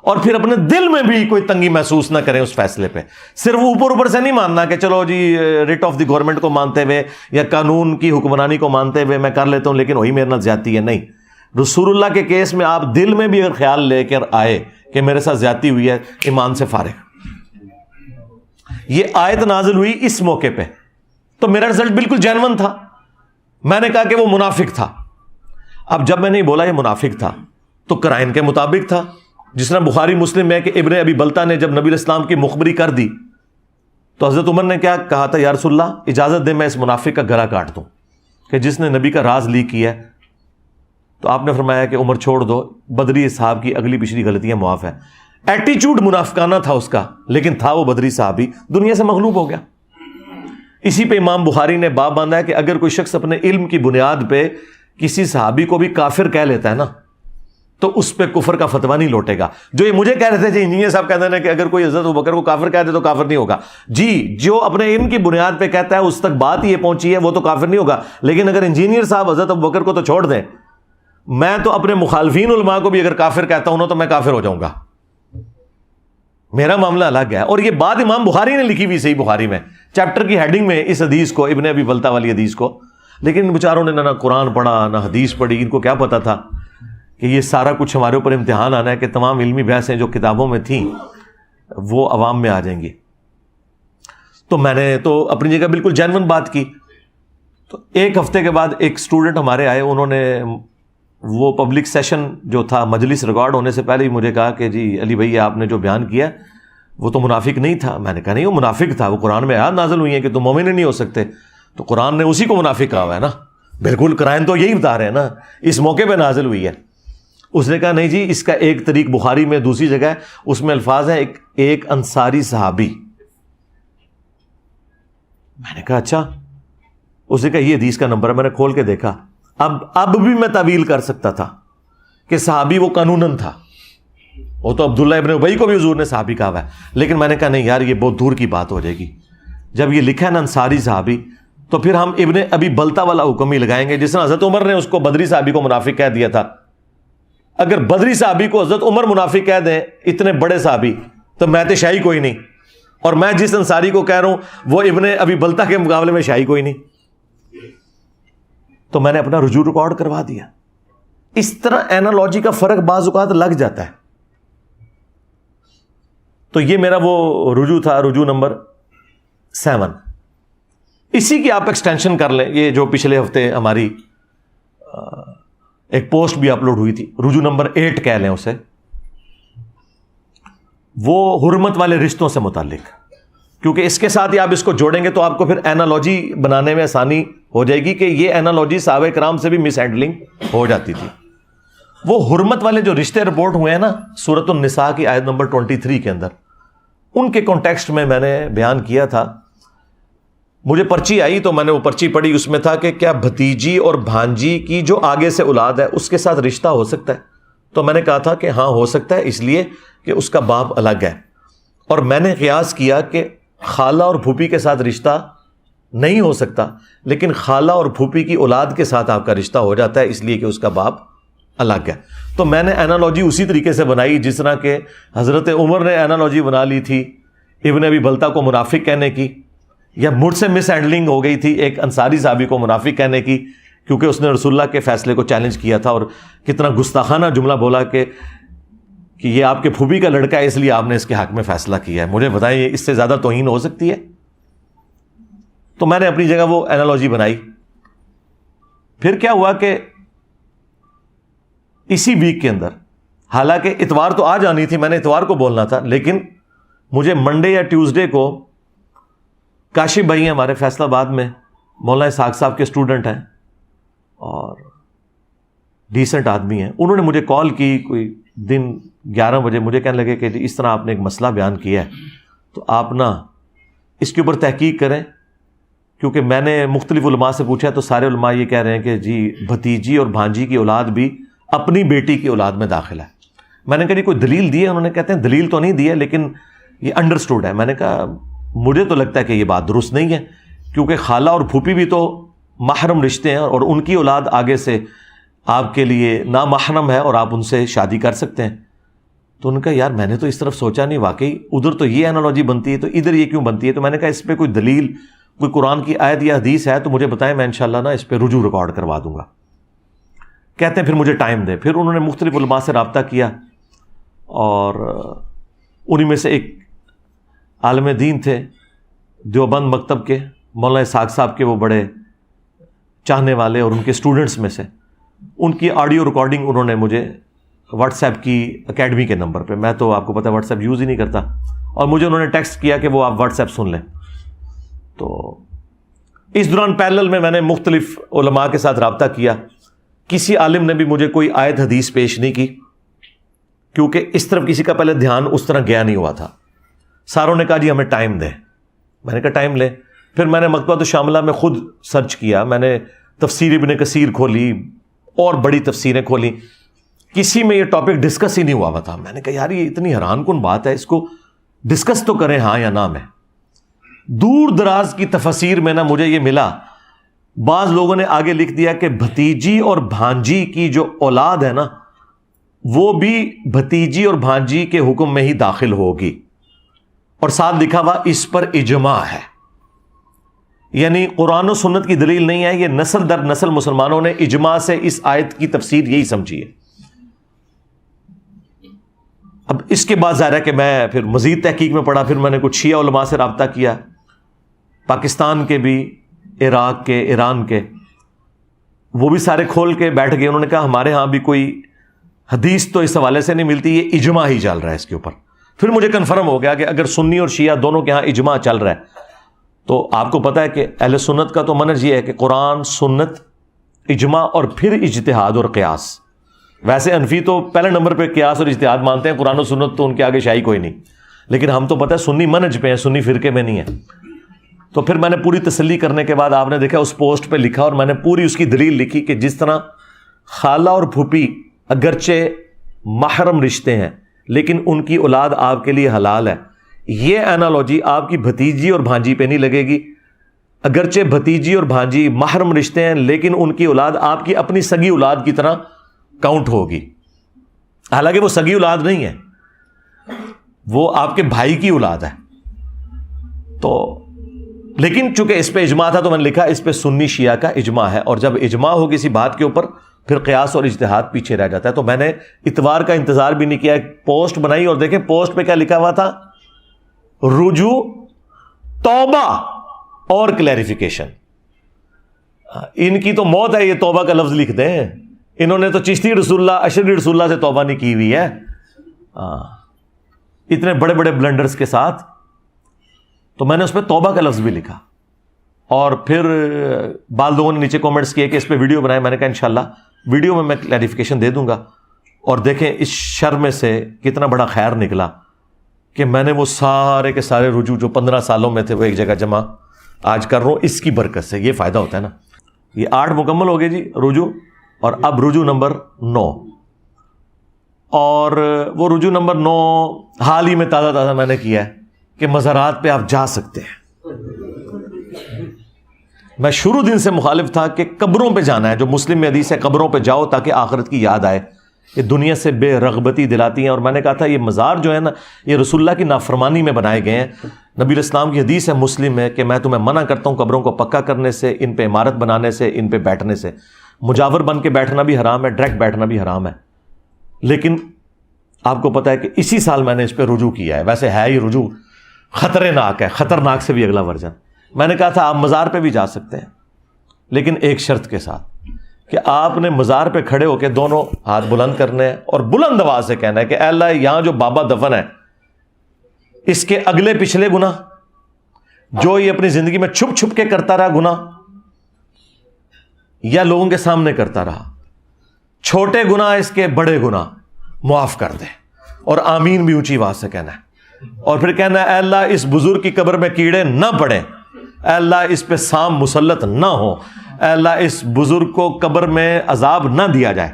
اور پھر اپنے دل میں بھی کوئی تنگی محسوس نہ کریں اس فیصلے پہ۔ صرف اوپر اوپر سے نہیں ماننا کہ چلو جی ریٹ آف دی گورنمنٹ کو مانتے ہوئے یا قانون کی حکمرانی کو مانتے ہوئے میں کر لیتا ہوں لیکن وہی میرے نال زیادتی ہے، نہیں۔ رسول اللہ کے کیس میں آپ دل میں بھی اگر خیال لے کر آئے کہ میرے ساتھ زیادتی ہوئی ہے، ایمان سے فارغ۔ یہ آیت نازل ہوئی اس موقع پہ، تو میرا رزلٹ بالکل جینون تھا۔ میں نے کہا کہ وہ منافق تھا۔ اب جب میں نے بولا یہ منافق تھا تو قرائن کے مطابق تھا، جس طرح بخاری مسلم میں کہ ابن ابی بلتہ نے جب نبی علیہ السلام کی مخبری کر دی تو حضرت عمر نے کیا کہا تھا، یا رسول اللہ اجازت دے میں اس منافق کا گلا کاٹ دوں کہ جس نے نبی کا راز لیک کیا ہے۔ تو آپ نے فرمایا کہ عمر چھوڑ دو، بدری صاحب کی اگلی پچھلی غلطیاں معاف ہے۔ ایٹیچیوڈ منافقانہ تھا اس کا، لیکن تھا وہ بدری صحابی، دنیا سے مغلوب ہو گیا۔ اسی پہ امام بخاری نے باب باندھا ہے کہ اگر کوئی شخص اپنے علم کی بنیاد پہ کسی صحابی کو بھی کافر کہہ لیتا ہے نا تو اس پہ کفر کا فتویٰ نہیں لوٹے گا۔ جو یہ مجھے کہہ رہے تھے انجینئر صاحب کہتے ہیں کہ اگر کوئی حضرت ابوبکر کو کافر کہہ دے تو کافر نہیں ہوگا، جی جو اپنے علم کی بنیاد پہ کہتا ہے اس تک بات یہ پہنچی ہے وہ تو کافر نہیں ہوگا، لیکن اگر انجینئر صاحب حضرت ابوبکر کو تو چھوڑ دیں، میں تو اپنے مخالفین علماء کو بھی اگر کافر کہتا ہوں نا تو میں کافر ہو جاؤں گا، میرا معاملہ الگ ہے۔ اور یہ بات امام بخاری نے لکھی ہوئی صحیح بخاری میں، چیپٹر کی ہیڈنگ میں اس حدیث کو، ابن ابی بلتہ والی حدیث کو، لیکن بیچاروں نے نہ قرآن پڑھا نہ حدیث پڑھی۔ ان کو کیا پتا تھا کہ یہ سارا کچھ ہمارے اوپر امتحان آنا ہے کہ تمام علمی بحثیں جو کتابوں میں تھیں وہ عوام میں آ جائیں گی۔ تو میں نے تو اپنی جگہ بالکل جینون بات کی۔ تو ایک ہفتے کے بعد ایک اسٹوڈنٹ ہمارے آئے، انہوں نے وہ پبلک سیشن جو تھا مجلس ریکارڈ ہونے سے پہلے ہی مجھے کہا کہ جی علی بھائی آپ نے جو بیان کیا وہ تو منافق نہیں تھا۔ میں نے کہا نہیں وہ منافق تھا، وہ قرآن میں آیات نازل ہوئی ہیں کہ تم مومن نہیں ہو سکتے، تو قرآن نے اسی کو منافق کہا ہوا ہے نا، بالکل قرآن تو یہی بتا رہے ہیں نا، اس موقع پہ نازل ہوئی ہے۔ اس نے کہا نہیں جی اس کا ایک طریق بخاری میں دوسری جگہ ہے، اس میں الفاظ ہیں ایک انصاری صحابی. میں نے کہا اچھا. اس نے کہا یہ حدیث کا نمبر ہے. میں نے کھول کے دیکھا. اب بھی میں تعویل کر سکتا تھا کہ صحابی وہ قانوناً تھا، وہ تو عبداللہ ابن ابی کو بھی حضور نے صحابی کہا ہوا ہے، لیکن میں نے کہا نہیں یار یہ بہت دور کی بات ہو جائے گی. جب یہ لکھا ہے نا انصاری صحابی تو پھر ہم ابن ابی بلتا والا حکم ہی لگائیں گے، جس طرح حضرت عمر نے اس کو بدری صحابی کو منافق کہہ دیا تھا. اگر بدری صحابی کو حضرت عمر منافق کہہ دیں، اتنے بڑے صحابی، تو میں تو شاہی کوئی نہیں. اور میں جس انصاری کو کہہ رہا ہوں وہ ابن ابی بلتا کے مقابلے میں شاہی کوئی نہیں. تو میں نے اپنا رجوع ریکارڈ کروا دیا. اس طرح اینالوجی کا فرق بعض اوقات لگ جاتا ہے. تو یہ میرا وہ رجوع تھا، رجوع نمبر 7. اسی کی آپ ایکسٹینشن کر لیں. یہ جو پچھلے ہفتے ہماری ایک پوسٹ بھی اپلوڈ ہوئی تھی، رجوع نمبر 8 کہہ لیں اسے، وہ حرمت والے رشتوں سے متعلق. کیونکہ اس کے ساتھ ہی آپ اس کو جوڑیں گے تو آپ کو پھر اینالوجی بنانے میں آسانی ہو جائے گی کہ یہ اینالوجی صحابہ کرام سے بھی مس ہینڈلنگ ہو جاتی تھی. وہ حرمت والے جو رشتے رپورٹ ہوئے ہیں نا سورۃ النساء کی آیت نمبر 23 کے اندر، ان کے کانٹیکسٹ میں نے بیان کیا تھا. مجھے پرچی آئی تو میں نے وہ پرچی پڑھی، اس میں تھا کہ کیا بھتیجی اور بھانجی کی جو آگے سے اولاد ہے اس کے ساتھ رشتہ ہو سکتا ہے؟ تو میں نے کہا تھا کہ ہاں ہو سکتا ہے، اس لیے کہ اس کا باپ الگ ہے. اور میں نے قیاس کیا کہ خالہ اور پھوپھی کے ساتھ رشتہ نہیں ہو سکتا، لیکن خالہ اور پھوپھی کی اولاد کے ساتھ آپ کا رشتہ ہو جاتا ہے، اس لیے کہ اس کا باپ الگ ہے. تو میں نے اینالوجی اسی طریقے سے بنائی جس طرح کہ حضرت عمر نے اینالوجی بنا لی تھی ابن ابی بلتا کو منافق کہنے کی، یا مجھ سے مس ہینڈلنگ ہو گئی تھی ایک انصاری صحابی کو منافق کہنے کی، کیونکہ اس نے رسول اللہ کے فیصلے کو چیلنج کیا تھا اور کتنا گستاخانہ جملہ بولا کہ یہ آپ کے پھوپھی کا لڑکا ہے اس لیے آپ نے اس کے حق میں فیصلہ کیا ہے. مجھے بتائیں اس سے زیادہ توہین ہو سکتی ہے؟ تو میں نے اپنی جگہ وہ اینالوجی بنائی. پھر کیا ہوا کہ اسی ویک کے اندر، حالانکہ اتوار تو آ جانی تھی، میں نے اتوار کو بولنا تھا، لیکن مجھے منڈے یا ٹیوزڈے کو کاشف بھائی ہیں ہمارے فیصل آباد میں، مولانا اسحاق صاحب کے اسٹوڈنٹ ہیں اور ڈیسنٹ آدمی ہیں، انہوں نے مجھے کال کی کوئی دن 11 بجے. مجھے کہنے لگے کہ اس طرح آپ نے ایک مسئلہ بیان کیا ہے تو آپ نا اس کے اوپر تحقیق کریں، کیونکہ میں نے مختلف علماء سے پوچھا تو سارے علماء یہ کہہ رہے ہیں کہ جی بھتیجی اور بھانجی کی اولاد بھی اپنی بیٹی کی اولاد میں داخل ہے. میں نے کہا کوئی دلیل دی ہے؟ انہوں نے کہتے ہیں دلیل تو نہیں دی ہے لیکن یہ انڈرسٹوڈ ہے. میں نے کہا مجھے تو لگتا ہے کہ یہ بات درست نہیں ہے، کیونکہ خالہ اور پھوپھی بھی تو محرم رشتے ہیں اور ان کی اولاد آگے سے آپ کے لیے نامحرم ہے اور آپ ان سے شادی کر سکتے ہیں. تو ان کا یار میں نے تو اس طرف سوچا نہیں، واقعی ادھر تو یہ اینالوجی بنتی ہے تو ادھر یہ کیوں بنتی ہے؟ تو میں نے کہا اس پہ کوئی دلیل، کوئی قرآن کی آیت یا حدیث ہے تو مجھے بتائیں، میں انشاءاللہ نا اس پہ رجوع ریکارڈ کروا دوں گا. کہتے ہیں پھر مجھے ٹائم دیں. پھر انہوں نے مختلف علماء سے رابطہ کیا اور انہی میں سے ایک عالم دین تھے دیوبند مکتب کے، مولانا اسحاق صاحب کے وہ بڑے چاہنے والے اور ان کے اسٹوڈنٹس میں سے، ان کی آڈیو ریکارڈنگ انہوں نے مجھے واٹس ایپ کی اکیڈمی کے نمبر پہ، میں تو آپ کو پتہ ہے واٹس ایپ یوز ہی نہیں کرتا، اور مجھے انہوں نے ٹیکسٹ کیا کہ وہ آپ واٹس ایپ سن لیں. تو اس دوران پیرلل میں نے مختلف علماء کے ساتھ رابطہ کیا. کسی عالم نے بھی مجھے کوئی آیت حدیث پیش نہیں کی، کیونکہ اس طرف کسی کا پہلے دھیان اس طرح گیا نہیں ہوا تھا. ساروں نے کہا جی ہمیں ٹائم دیں. میں نے کہا ٹائم لیں. پھر میں نے مکتبۃ الشاملہ میں خود سرچ کیا، میں نے تفسیر ابن کثیر کھولی اور بڑی تفسیریں کھولی، کسی میں یہ ٹاپک ڈسکس ہی نہیں ہوا تھا. میں نے کہا یار یہ اتنی حیران کن بات ہے، اس کو ڈسکس تو کریں ہاں یا نہ. میں دور دراز کی تفسیر میں نا مجھے یہ ملا، بعض لوگوں نے آگے لکھ دیا کہ بھتیجی اور بھانجی کی جو اولاد ہے نا وہ بھی بھتیجی اور بھانجی کے حکم میں ہی داخل ہوگی، اور ساتھ لکھا ہوا اس پر اجماع ہے. یعنی قرآن و سنت کی دلیل نہیں ہے، یہ نسل در نسل مسلمانوں نے اجماع سے اس آیت کی تفسیر یہی سمجھی ہے. اب اس کے بعد ظاہر ہے کہ میں پھر مزید تحقیق میں پڑا. پھر میں نے کچھ شیعہ علماء سے رابطہ کیا، پاکستان کے بھی، عراق کے، ایران کے، وہ بھی سارے کھول کے بیٹھ گئے. انہوں نے کہا ہمارے ہاں بھی کوئی حدیث تو اس حوالے سے نہیں ملتی، یہ اجماع ہی چل رہا ہے اس کے اوپر. پھر مجھے کنفرم ہو گیا کہ اگر سنی اور شیعہ دونوں کے ہاں اجماع چل رہا ہے تو آپ کو پتہ ہے کہ اہل سنت کا تو منہج یہ ہے کہ قرآن، سنت، اجماع اور پھر اجتہاد اور قیاس. ویسے حنفی تو پہلے نمبر پہ قیاس اور اجتہاد مانتے ہیں، قرآن و سنت تو ان کے آگے شاہی کوئی نہیں، لیکن ہم تو پتہ ہے سنی منہج پہ ہیں، سنی فرقے میں نہیں ہے۔ تو پھر میں نے پوری تسلی کرنے کے بعد آپ نے دیکھا اس پوسٹ پہ لکھا، اور میں نے پوری اس کی دلیل لکھی کہ جس طرح خالہ اور پھوپھی اگرچہ محرم رشتے ہیں لیکن ان کی اولاد آپ کے لیے حلال ہے، یہ انالوجی آپ کی بھتیجی اور بھانجی پہ نہیں لگے گی۔ اگرچہ بھتیجی اور بھانجی محرم رشتے ہیں لیکن ان کی اولاد آپ کی اپنی سگی اولاد کی طرح کاؤنٹ ہوگی، حالانکہ وہ سگی اولاد نہیں ہے، وہ آپ کے بھائی کی اولاد ہے۔ تو لیکن چونکہ اس پہ اجماع تھا تو میں نے لکھا اس پہ سنی شیعہ کا اجماع ہے، اور جب اجماع ہو کسی بات کے اوپر پھر قیاس اور اجتہاد پیچھے رہ جاتا ہے۔ تو میں نے اتوار کا انتظار بھی نہیں کیا، پوسٹ بنائی اور دیکھیں پوسٹ پہ کیا لکھا ہوا تھا، رجوع، توبہ اور کلیریفیکیشن۔ ان کی تو موت ہے یہ توبہ کا لفظ لکھ دیں، انہوں نے تو چشتی رسول اللہ، اشرفی رسول اللہ سے توبہ نہیں کی ہوئی ہے اتنے بڑے بڑے بلنڈرز کے ساتھ۔ تو میں نے اس پہ توبہ کا لفظ بھی لکھا، اور پھر بعض لوگوں نے نیچے کومنٹس کیے کہ اس پہ ویڈیو بنائے، میں نے کہا انشاءاللہ ویڈیو میں کلیریفیکیشن دے دوں گا۔ اور دیکھیں اس شر میں سے کتنا بڑا خیر نکلا کہ میں نے وہ سارے کے سارے رجوع جو 15 سالوں میں تھے وہ ایک جگہ جمع آج کر رہا ہوں، اس کی برکت سے۔ یہ فائدہ ہوتا ہے نا۔ یہ 8 مکمل ہو گئے جی رجوع، اور اب رجوع نمبر 9، اور وہ رجوع نمبر 9 حال ہی میں تازہ میں نے کیا ہے کہ مزارات پہ آپ جا سکتے ہیں۔ میں شروع دن سے مخالف تھا کہ قبروں پہ جانا ہے، جو مسلم میں حدیث ہے قبروں پہ جاؤ تاکہ آخرت کی یاد آئے، یہ دنیا سے بے رغبتی دلاتی ہیں۔ اور میں نے کہا تھا یہ مزار جو ہے نا یہ رسول اللہ کی نافرمانی میں بنائے گئے ہیں۔ نبی الاسلام کی حدیث ہے مسلم میں کہ میں تمہیں منع کرتا ہوں قبروں کو پکا کرنے سے، ان پہ عمارت بنانے سے، ان پہ بیٹھنے سے۔ مجاور بن کے بیٹھنا بھی حرام ہے، ڈائریکٹ بیٹھنا بھی حرام ہے۔ لیکن آپ کو پتا ہے کہ اسی سال میں نے اس پہ رجوع کیا ہے۔ ویسے ہے یہ رجوع خطرناک ہے، خطرناک سے بھی اگلا ورژن۔ میں نے کہا تھا آپ مزار پہ بھی جا سکتے ہیں، لیکن ایک شرط کے ساتھ کہ آپ نے مزار پہ کھڑے ہو کے دونوں ہاتھ بلند کرنے ہیں اور بلند آواز سے کہنا ہے کہ اے اللہ یہاں جو بابا دفن ہے اس کے اگلے پچھلے گناہ جو یہ اپنی زندگی میں چھپ چھپ کے کرتا رہا گناہ یا لوگوں کے سامنے کرتا رہا، چھوٹے گناہ اس کے بڑے گناہ معاف کر دے، اور آمین بھی اونچی آواز سے کہنا ہے۔ اور پھر کہنا ہے اے اللہ اس بزرگ کی قبر میں کیڑے نہ پڑیں، اے اللہ اس پہ سام مسلط نہ ہو، اے اللہ اس بزرگ کو قبر میں عذاب نہ دیا جائے۔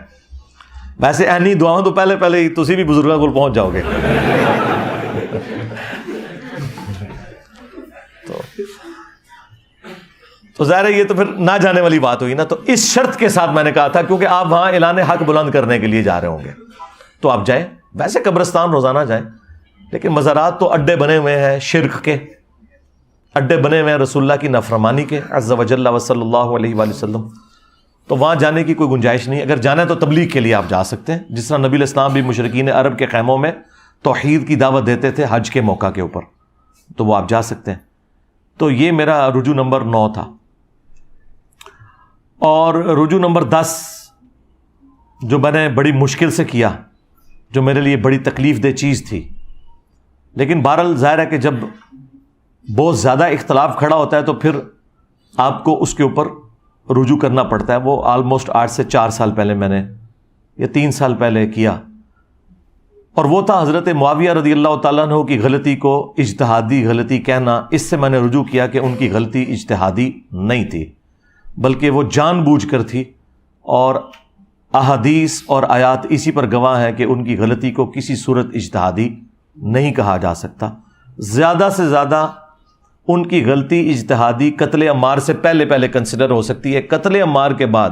ویسے اینی دعاؤں تو پہلے ہی تسی بھی بزرگوں کو پہنچ جاؤ گے۔ تو ظاہر ہے یہ تو پھر نہ جانے والی بات ہوئی نا۔ تو اس شرط کے ساتھ میں نے کہا تھا کیونکہ آپ وہاں اعلان حق بلند کرنے کے لیے جا رہے ہوں گے تو آپ جائیں، ویسے قبرستان روزانہ جائیں، لیکن مزارات تو اڈے بنے ہوئے ہیں شرک کے، اڈے بنے ہوئے ہیں رسول اللہ کی نافرمانی کے عز و جل و صلی اللہ علیہ وآلہ وسلم، تو وہاں جانے کی کوئی گنجائش نہیں۔ اگر جانا ہے تو تبلیغ کے لیے آپ جا سکتے ہیں، جس طرح نبی الاسلام بھی مشرکین عرب کے خیموں میں توحید کی دعوت دیتے تھے حج کے موقع کے اوپر، تو وہ آپ جا سکتے ہیں۔ تو یہ میرا رجوع نمبر 9 تھا۔ اور رجوع نمبر 10 جو میں نے بڑی مشکل سے کیا، جو میرے لیے بڑی تکلیف دہ چیز تھی، لیکن بہرحال ظاہر ہے کہ جب بہت زیادہ اختلاف کھڑا ہوتا ہے تو پھر آپ کو اس کے اوپر رجوع کرنا پڑتا ہے۔ وہ آلموسٹ 8 سے 4 سال پہلے میں نے یا 3 سال پہلے کیا، اور وہ تھا حضرت معاویہ رضی اللہ تعالیٰ عنہ کی غلطی کو اجتہادی غلطی کہنا۔ اس سے میں نے رجوع کیا کہ ان کی غلطی اجتہادی نہیں تھی بلکہ وہ جان بوجھ کر تھی، اور احادیث اور آیات اسی پر گواہ ہیں کہ ان کی غلطی کو کسی صورت اجتہادی نہیں کہا جا سکتا۔ زیادہ سے زیادہ ان کی غلطی اجتہادی قتل عمار سے پہلے کنسیڈر ہو سکتی ہے۔ قتل عمار کے بعد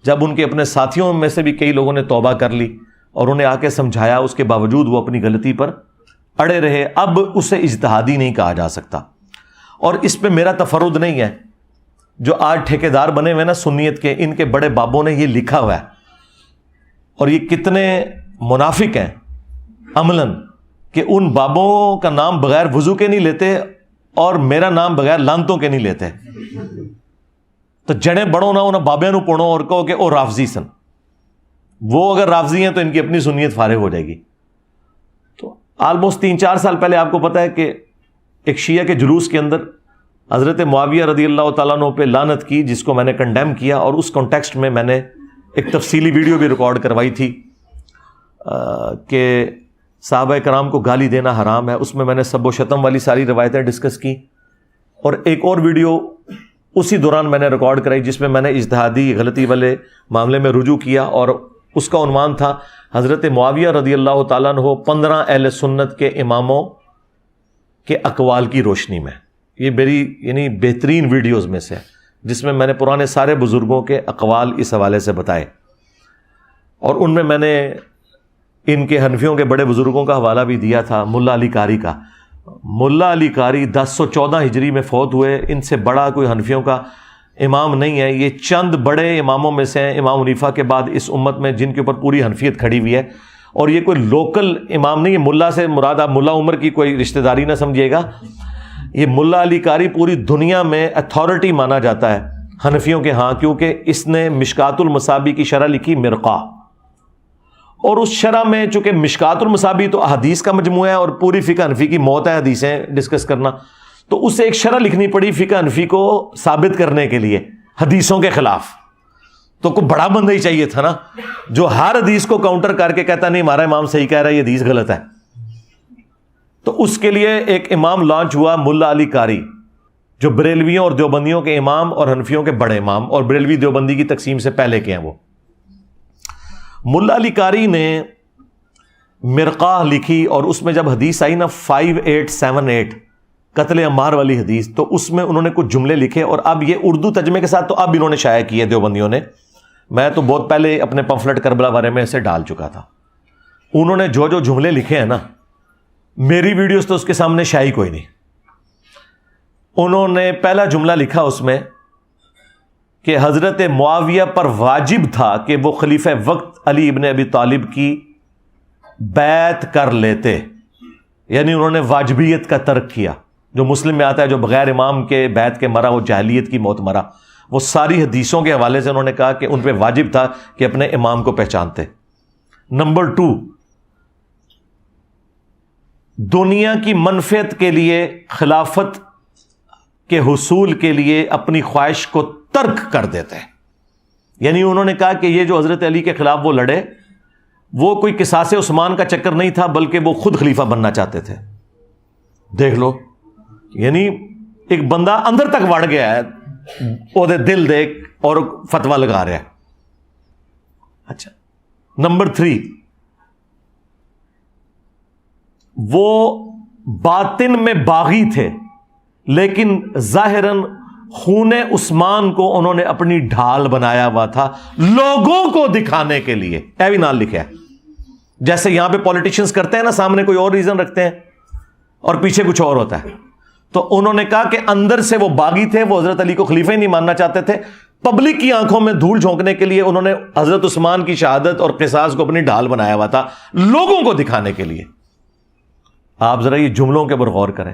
جب ان کے اپنے ساتھیوں میں سے بھی کئی لوگوں نے توبہ کر لی اور انہیں آ کے سمجھایا، اس کے باوجود وہ اپنی غلطی پر اڑے رہے، اب اسے اجتہادی نہیں کہا جا سکتا۔ اور اس پہ میرا تفرد نہیں ہے، جو آج ٹھیکیدار بنے ہوئے نا سنیت کے، ان کے بڑے بابوں نے یہ لکھا ہوا ہے، اور یہ کتنے منافق ہیں عملاً کہ ان بابوں کا نام بغیر وضو کے نہیں لیتے اور میرا نام بغیر لانتوں کے نہیں لیتے۔ تو جڑیں بڑھو نہ انہیں بابے نو پڑھو اور کہو کہ او رافضی سن، وہ اگر رافضی ہیں تو ان کی اپنی سنیت فارغ ہو جائے گی۔ تو آلموسٹ 3-4 سال پہلے آپ کو پتا ہے کہ ایک شیعہ کے جلوس کے اندر حضرت معاویہ رضی اللہ تعالیٰ عنہ پہ لعنت کی، جس کو میں نے کنڈیم کیا، اور اس کانٹیکسٹ میں میں نے ایک تفصیلی ویڈیو بھی ریکارڈ کروائی تھی کہ صحابہ کرام کو گالی دینا حرام ہے، اس میں میں نے سب و شتم والی ساری روایتیں ڈسکس کی، اور ایک اور ویڈیو اسی دوران میں نے ریکارڈ کرائی جس میں میں نے اجتہادی غلطی والے معاملے میں رجوع کیا، اور اس کا عنوان تھا حضرت معاویہ رضی اللہ تعالیٰ عنہ 15 اہل سنت کے اماموں کے اقوال کی روشنی میں۔ یہ میری یعنی بہترین ویڈیوز میں سے، جس میں نے پرانے سارے بزرگوں کے اقوال اس حوالے سے بتائے، اور ان میں نے ان کے حنفیوں کے بڑے بزرگوں کا حوالہ بھی دیا تھا، ملا علی قاری کا۔ ملا علی قاری 1014 ہجری میں فوت ہوئے، ان سے بڑا کوئی حنفیوں کا امام نہیں ہے، یہ چند بڑے اماموں میں سے ہیں امام حنیفہ کے بعد اس امت میں جن کے اوپر پوری حنفیت کھڑی ہوئی ہے، اور یہ کوئی لوکل امام نہیں ہے۔ ملا سے مراد آپ ملا عمر کی کوئی رشتہ داری نہ سمجھیے گا، یہ ملا علی قاری پوری دنیا میں اتھارٹی مانا جاتا ہے حنفیوں کے ہاں، کیونکہ اس نے مشکات المصابیح کی شرح لکھی مرقہ، اور اس شرح میں چونکہ مشکات المصابیح تو احادیث کا مجموعہ ہے اور پوری فقہ حنفی کی موت ہے حدیثیں ڈسکس کرنا، تو اسے ایک شرح لکھنی پڑی فقہ حنفی کو ثابت کرنے کے لیے حدیثوں کے خلاف۔ تو کوئی بڑا بندہ ہی چاہیے تھا نا جو ہر حدیث کو کاؤنٹر کر کے کہتا نہیں ہمارا امام صحیح کہہ رہا ہے، یہ حدیث غلط ہے۔ تو اس کے لیے ایک امام لانچ ہوا ملا علی قاری، جو بریلویوں اور دیوبندیوں کے امام اور حنفیوں کے بڑے امام، اور بریلوی دیوبندی کی تقسیم سے پہلے کے ہیں وہ۔ ملا علی قاری نے مرقہ لکھی، اور اس میں جب حدیث آئی نا 5878 قتل عمار والی حدیث، تو اس میں انہوں نے کچھ جملے لکھے، اور اب یہ اردو ترجمے کے ساتھ تو اب انہوں نے شائع کیے دیوبندیوں نے، میں تو بہت پہلے اپنے پمفلٹ کربلا بارے میں اسے ڈال چکا تھا۔ انہوں نے جو جملے لکھے ہیں نا، میری ویڈیوز تو اس کے سامنے شائع کوئی نہیں۔ انہوں نے پہلا جملہ لکھا اس میں کہ حضرت معاویہ پر واجب تھا کہ وہ خلیفہ وقت علی ابن ابی طالب کی بیعت کر لیتے، یعنی انہوں نے واجبیت کا ترک کیا۔ جو مسلم میں آتا ہے جو بغیر امام کے بیعت کے مرا وہ جاہلیت کی موت مرا، وہ ساری حدیثوں کے حوالے سے انہوں نے کہا کہ ان پہ واجب تھا کہ اپنے امام کو پہچانتے۔ نمبر 2، دنیا کی منفعت کے لیے، خلافت کے حصول کے لیے اپنی خواہش کو ترک کر دیتے ہیں، یعنی انہوں نے کہا کہ یہ جو حضرت علی کے خلاف وہ لڑے، وہ کوئی قصاص عثمان کا چکر نہیں تھا، بلکہ وہ خود خلیفہ بننا چاہتے تھے۔ دیکھ لو، یعنی ایک بندہ اندر تک وڑ گیا ہے، وہ دل دیکھ اور فتویٰ لگا رہا ہے۔ اچھا، نمبر 3، وہ باطن میں باغی تھے، لیکن ظاہراً خون عثمان کو انہوں نے اپنی ڈھال بنایا ہوا تھا لوگوں کو دکھانے کے لیے۔ اے بھی نال لکھا ہے، جیسے یہاں پہ پولیٹیشنز کرتے ہیں نا، سامنے کوئی اور ریزن رکھتے ہیں اور پیچھے کچھ اور ہوتا ہے۔ تو انہوں نے کہا کہ اندر سے وہ باغی تھے، وہ حضرت علی کو خلیفہ ہی نہیں ماننا چاہتے تھے، پبلک کی آنکھوں میں دھول جھونکنے کے لیے انہوں نے حضرت عثمان کی شہادت اور قصاص کو اپنی ڈھال بنایا ہوا تھا لوگوں کو دکھانے کے لیے۔ آپ ذرا یہ جملوں کے اوپر غور کریں۔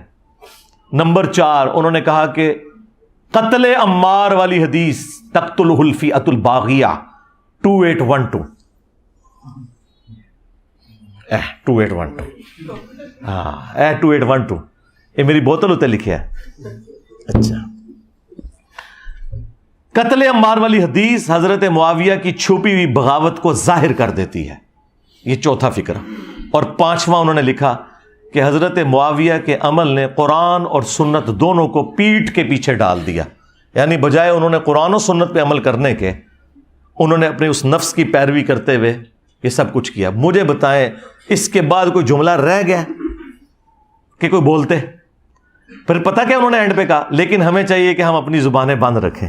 نمبر 4، انہوں نے کہا کہ قتل عمار والی حدیث تقتلہ الفئۃ الباغیہ 2812 2812 ہاں 2812 یہ میری بوتل ہوتے لکھے ہے۔ اچھا، قتل عمار والی حدیث حضرت معاویہ کی چھپی ہوئی بغاوت کو ظاہر کر دیتی ہے، یہ چوتھا فکر۔ اور 5واں انہوں نے لکھا کہ حضرت معاویہ کے عمل نے قرآن اور سنت دونوں کو پیٹھ کے پیچھے ڈال دیا، یعنی بجائے انہوں نے قرآن و سنت پہ عمل کرنے کے، انہوں نے اپنے اس نفس کی پیروی کرتے ہوئے یہ سب کچھ کیا۔ مجھے بتائیں اس کے بعد کوئی جملہ رہ گیا کہ کوئی بولتے؟ پھر پتہ کیا انہوں نے اینڈ پہ کہا، لیکن ہمیں چاہیے کہ ہم اپنی زبانیں بند رکھیں۔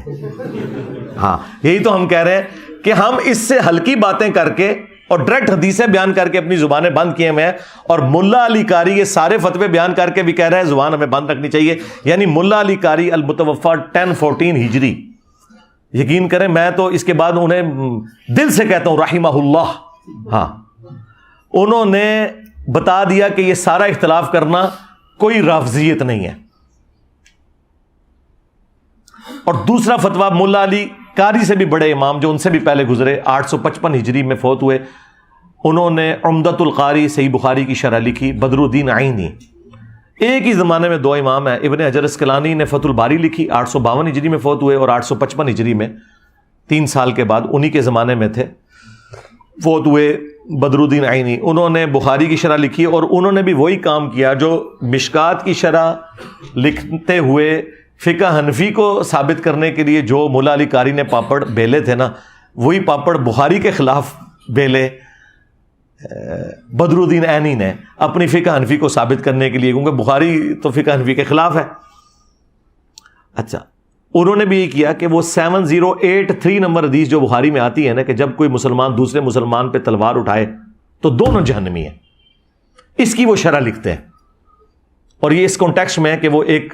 ہاں، یہی تو ہم کہہ رہے ہیں کہ ہم اس سے ہلکی باتیں کر کے اور ڈائریکٹ حدیثیں بیان کر کے اپنی زبانیں بند کیے ہوئے ہیں، اور ملا علی قاری یہ سارے فتوے بیان کر کے بھی کہہ رہا ہے زبان ہمیں بند رکھنی چاہیے۔ یعنی ملا علی قاری المتوفی 1014 ہجری، یقین کریں میں تو اس کے بعد انہیں دل سے کہتا ہوں رحمہ اللہ۔ ہاں، انہوں نے بتا دیا کہ یہ سارا اختلاف کرنا کوئی رافضیت نہیں ہے۔ اور دوسرا فتویٰ ملا علی قاری سے بھی بڑے امام جو ان سے بھی پہلے گزرے 855 ہجری میں فوت ہوئے، انہوں نے عمدۃ القاری صحیح بخاری کی شرح لکھی، بدر الدین عینی۔ ایک ہی زمانے میں دو امام ہیں، ابن حجر اسقلانی نے فتح الباری لکھی 852 ہجری میں فوت ہوئے، اور 855 ہجری میں 3 سال کے بعد انہی کے زمانے میں تھے۔ فوت ہوئے بدر الدین عینی، انہوں نے بخاری کی شرح لکھی اور انہوں نے بھی وہی کام کیا جو مشکات کی شرح لکھتے ہوئے فقہ حنفی کو ثابت کرنے کے لیے جو مولا علی قاری نے پاپڑ بیلے تھے نا، وہی پاپڑ بخاری کے خلاف بیلے بدر الدین عینی نے اپنی فقہ حنفی کو ثابت کرنے کے لیے، کیونکہ بخاری تو فقہ حنفی کے خلاف ہے۔ اچھا، انہوں نے بھی یہ کیا کہ وہ 7083 نمبر حدیث جو بخاری میں آتی ہے نا کہ جب کوئی مسلمان دوسرے مسلمان پہ تلوار اٹھائے تو دونوں جہنمی ہیں، اس کی وہ شرح لکھتے ہیں۔ اور یہ اس کانٹیکسٹ میں ہے کہ وہ ایک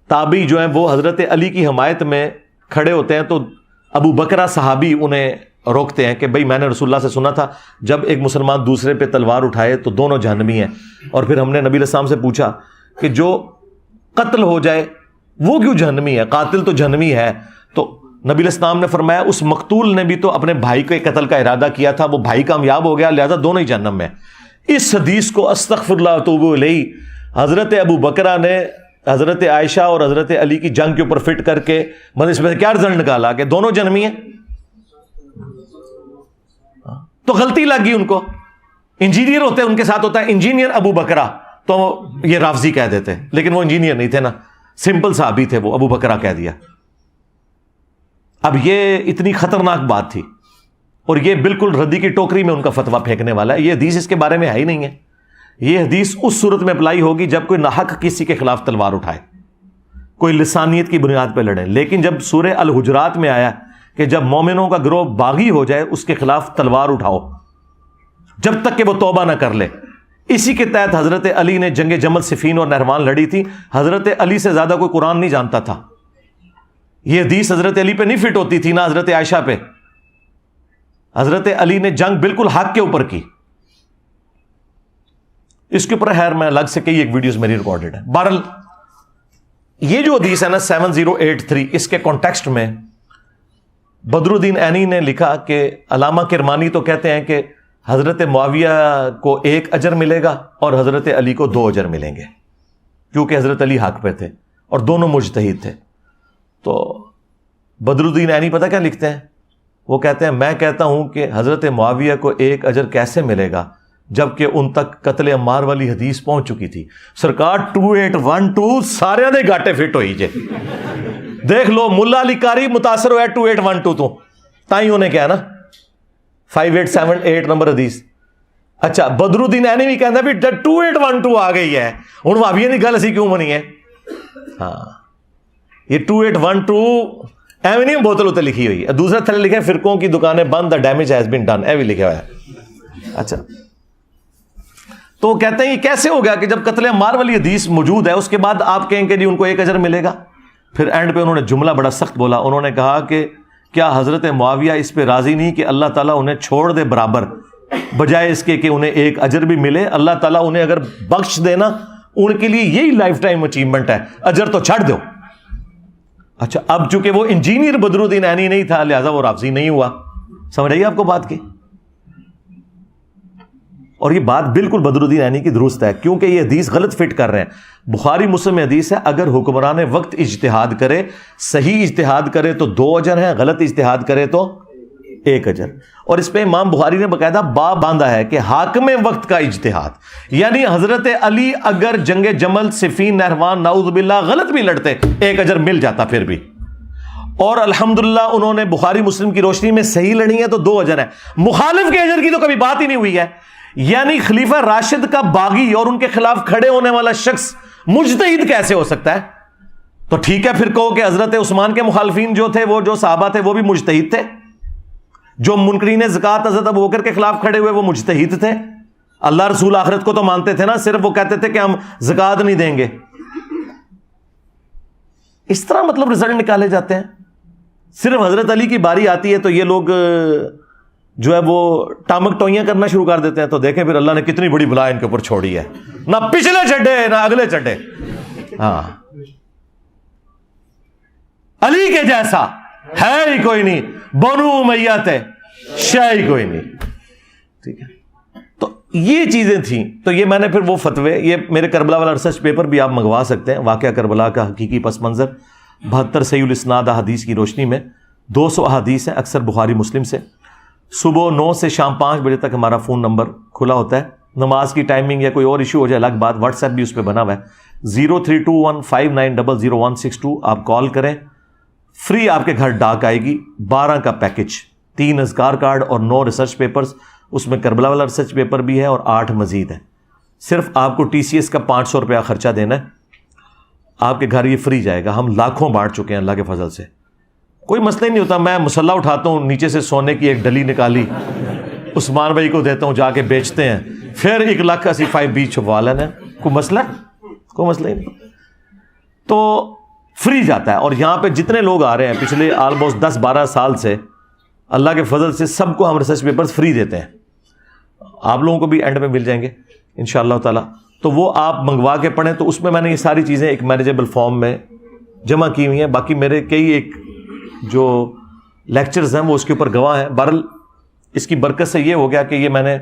تابعی جو ہیں وہ حضرت علی کی حمایت میں کھڑے ہوتے ہیں، تو ابو بکرہ صحابی انہیں روکتے ہیں کہ بھئی میں نے رسول اللہ سے سنا تھا جب ایک مسلمان دوسرے پہ تلوار اٹھائے تو دونوں جہنمی ہیں۔ اور پھر ہم نے نبی علیہ السلام سے پوچھا کہ جو قتل ہو جائے وہ کیوں جہنمی ہے، قاتل تو جہنمی ہے؟ تو نبی علیہ السلام نے فرمایا اس مقتول نے بھی تو اپنے بھائی کے قتل کا ارادہ کیا تھا، وہ بھائی کامیاب ہو گیا، لہذا دونوں ہی جہنم میں۔ اس حدیث کو استغفر اللہ واتوب الیہ حضرت ابو بکرہ نے حضرت عائشہ اور حضرت علی کی جنگ کے اوپر فٹ کر کے مطلب اس میں سے کیا رزلٹ نکالا کہ دونوں جہنمی ہیں، تو غلطی لگ گئی ان کو۔ انجینئر ہوتے ان کے ساتھ ہوتا ہے انجینئر ابو بکرہ، تو یہ رافضی کہہ دیتے، لیکن وہ انجینئر نہیں تھے نا، سمپل صحابی تھے، وہ ابو بکرہ کہہ دیا۔ اب یہ اتنی خطرناک بات تھی اور یہ بالکل ردی کی ٹوکری میں ان کا فتویٰ پھینکنے والا ہے۔ یہ حدیث اس کے بارے میں ہے ہی نہیں ہے۔ یہ حدیث اس صورت میں اپلائی ہوگی جب کوئی ناحق کسی کے خلاف تلوار اٹھائے، کوئی لسانیت کی بنیاد پہ لڑے، لیکن جب سورہ الحجرات میں آیا کہ جب مومنوں کا گروہ باغی ہو جائے اس کے خلاف تلوار اٹھاؤ جب تک کہ وہ توبہ نہ کر لے۔ اسی کے تحت حضرت علی نے جنگ جمل صفین اور نہروان لڑی تھی۔ حضرت علی سے زیادہ کوئی قرآن نہیں جانتا تھا۔ یہ حدیث حضرت علی پہ نہیں فٹ ہوتی تھی، نہ حضرت عائشہ پہ۔ حضرت علی نے جنگ بالکل حق کے اوپر کی۔ اس کے اوپر خیر میں الگ سے کئی ایک ویڈیوز میری ریکارڈڈ ہے۔ بہرحال یہ جو حدیث ہے نا 7083، اس کے کانٹیکسٹ میں بدر الدین عینی نے لکھا کہ علامہ کرمانی تو کہتے ہیں کہ حضرت معاویہ کو 1 اجر ملے گا اور حضرت علی کو 2 اجر ملیں گے، کیونکہ حضرت علی حق پہ تھے اور دونوں مجتہد تھے۔ تو بدر الدین عینی پتہ کیا لکھتے ہیں؟ وہ کہتے ہیں میں کہتا ہوں کہ حضرت معاویہ کو 1 اجر کیسے ملے گا جبکہ ان تک قتل عمار والی حدیث پہنچ چکی تھی۔ سرکار 2812 سارے دے گاٹے فٹ ہوئی جے، دیکھ لو ملا علی قاری متاثر ہوا 2812 تو تائیں انہیں کیا نا 5878 نمبر حدیث۔ اچھا بدر الدین عینی بھی کہتا ہے بھی 2812 آ گئی ہے، ہن بھابی دی گل اسی کیوں بنی ہے؟ ہاں یہ 2812 ایویں نہیں بوتل اتنے لکھی ہوئی ہے، دوسرا تھلے لکھا ہے فرقوں کی دکانیں بند، the damage has been done, ایویں لکھا ہوا ہے۔ اچھا تو وہ کہتے ہیں یہ کیسے ہو گیا کہ جب قتل عمار والی حدیث موجود ہے اس کے بعد آپ کہیں کہ جی ان کو 1 اجر ملے گا؟ پھر اینڈ پہ انہوں نے جملہ بڑا سخت بولا، انہوں نے کہا کہ کیا حضرت معاویہ اس پہ راضی نہیں کہ اللہ تعالیٰ انہیں چھوڑ دے برابر، بجائے اس کے کہ انہیں 1 اجر بھی ملے؟ اللہ تعالیٰ انہیں اگر بخش دینا ان کے لیے یہی لائف ٹائم اچیومنٹ ہے، اجر تو چھڑ دو۔ اچھا اب چونکہ وہ انجینئر بدر الدین عینی نہیں تھا لہذا وہ رافضی نہیں ہوا۔ سمجھ آئیے آپ کو بات کی؟ اور یہ بات بالکل بدر الدین عینی کی درست ہے، کیونکہ یہ حدیث غلط فٹ کر رہے ہیں۔ بخاری مسلم میں حدیث ہے اگر حکمران وقت اجتہاد کرے، صحیح اجتہاد کرے تو 2 اجر ہیں، غلط اجتہاد کرے تو 1 اجر۔ اور اس پہ امام بخاری نے باقاعدہ باب باندھا ہے کہ حاکم وقت کا اجتہاد، یعنی حضرت علی اگر جنگ جمل صفین نہروان نعوذ باللہ غلط بھی لڑتے 1 اجر مل جاتا پھر بھی، اور الحمدللہ انہوں نے بخاری مسلم کی روشنی میں صحیح لڑی ہے تو 2 اجر ہیں۔ مخالف کے اجر کی تو کبھی بات ہی نہیں ہوئی ہے، یعنی خلیفہ راشد کا باغی اور ان کے خلاف کھڑے ہونے والا شخص مجتہد کیسے ہو سکتا ہے؟ تو ٹھیک ہے پھر کہو کہ حضرت عثمان کے مخالفین جو تھے، وہ جو صحابہ تھے وہ بھی مجتہد تھے، جو منکرین زکوٰۃ حضرت ابوبکر کے خلاف کھڑے ہوئے وہ مجتہد تھے۔ اللہ رسول آخرت کو تو مانتے تھے نا، صرف وہ کہتے تھے کہ ہم زکوٰۃ نہیں دیں گے۔ اس طرح مطلب رزلٹ نکالے جاتے ہیں۔ صرف حضرت علی کی باری آتی ہے تو یہ لوگ جو ہے وہ ٹامک ٹوئیاں کرنا شروع کر دیتے ہیں، تو دیکھیں پھر اللہ نے کتنی بڑی بلا ان کے اوپر چھوڑی ہے، نہ پچھلے چڈے نہ اگلے چڈے۔ ہاں علی کے جیسا ہے ہی کوئی نہیں، بنو امیہ تھے شے ہی کوئی نہیں، ٹھیک ہے۔ تو یہ چیزیں تھیں، تو یہ میں نے پھر وہ فتوے، یہ میرے کربلا والا ریسرچ پیپر بھی آپ منگوا سکتے ہیں، واقعہ کربلا کا حقیقی پس منظر 72 صحیح الاسناد احادیث کی روشنی میں 200 احادیث ہیں، اکثر بخاری مسلم سے، صبح 9 سے شام 5 بجے تک ہمارا فون نمبر کھلا ہوتا ہے. نماز کی ٹائمنگ یا کوئی اور ایشو ہو جائے الگ بات, واٹس ایپ بھی اس پہ بنا ہوا ہے. 032159000162 آپ کال کریں. فری آپ کے گھر ڈاک آئے گی. 12 کا پیکج, 3 اذکار کارڈ اور 9 ریسرچ پیپرز. اس میں کربلا والا ریسرچ پیپر بھی ہے اور 8 مزید ہیں. صرف آپ کو TCS کا 500 روپیہ خرچہ دینا ہے, آپ کے گھر یہ فری جائے گا. ہم لاکھوں بانٹ چکے ہیں اللہ کے فضل سے, کوئی مسئلہ ہی نہیں ہوتا. میں مسلح اٹھاتا ہوں, نیچے سے سونے کی ایک ڈلی نکالی, عثمان بھائی کو دیتا ہوں, جا کے بیچتے ہیں, پھر 1,85,20 چھپوا لینا. کوئی مسئلہ ہی نہیں. تو فری جاتا ہے. اور یہاں پہ جتنے لوگ آ رہے ہیں پچھلے آلموسٹ 10-12 سال سے, اللہ کے فضل سے سب کو ہم ریسرچ پیپرز فری دیتے ہیں. آپ لوگوں کو بھی اینڈ میں مل جائیں گے انشاءاللہ تعالی. تو وہ آپ منگوا کے پڑھیں. تو اس میں میں نے یہ ساری چیزیں ایک مینیجیبل فارم میں جمع کی ہوئی ہیں. باقی میرے کئی ایک جو لیکچرز ہیں وہ اس کے اوپر گواہ ہیں. بہرحال اس کی برکت سے یہ ہو گیا کہ یہ میں نے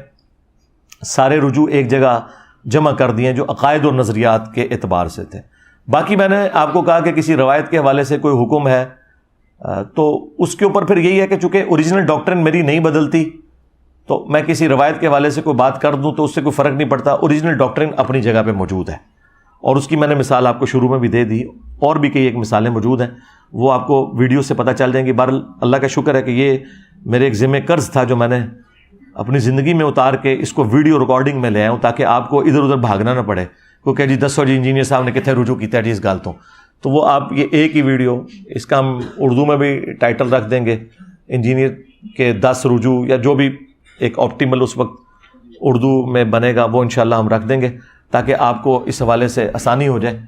سارے رجوع ایک جگہ جمع کر دیے جو عقائد اور نظریات کے اعتبار سے تھے. باقی میں نے آپ کو کہا کہ کسی روایت کے حوالے سے کوئی حکم ہے تو اس کے اوپر پھر یہی ہے کہ چونکہ اوریجنل ڈاکٹرن میری نہیں بدلتی, تو میں کسی روایت کے حوالے سے کوئی بات کر دوں تو اس سے کوئی فرق نہیں پڑتا. اوریجنل ڈاکٹرن اپنی جگہ پہ موجود ہے, اور اس کی میں نے مثال آپ کو شروع میں بھی دے دی. اور بھی کئی ایک مثالیں موجود ہیں, وہ آپ کو ویڈیو سے پتہ چل جائیں گی. بہرحال اللہ کا شکر ہے کہ یہ میرے ایک ذمہ قرض تھا جو میں نے اپنی زندگی میں اتار کے اس کو ویڈیو ریکارڈنگ میں لے آیا ہوں, تاکہ آپ کو ادھر ادھر بھاگنا نہ پڑے. کیونکہ جی دسو جی انجینئر صاحب نے کتنے رجوع کیتا ہے جی اس گال تو وہ آپ یہ ایک ہی ویڈیو, اس کا ہم اردو میں بھی ٹائٹل رکھ دیں گے, انجینئر کے 10 رجوع, یا جو بھی ایک آپٹیمل اس وقت اردو میں بنے گا وہ انشاءاللہ ہم رکھ دیں گے, تاکہ آپ کو اس حوالے سے آسانی ہو جائے.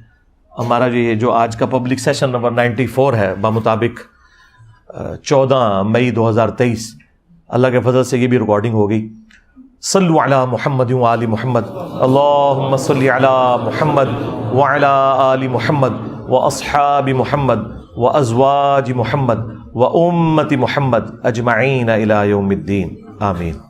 ہمارا جو آج کا پبلک سیشن نمبر 94 ہے بمطابق 14 مئی 2023, اللہ کے فضل سے یہ بھی ریکارڈنگ ہوگی. صلو علی محمد و آل محمد, اللہم صلی علی محمد وعلی آل محمد و اصحاب محمد و ازواج محمد و امت محمد اجمعین الی یوم الدین, آمین.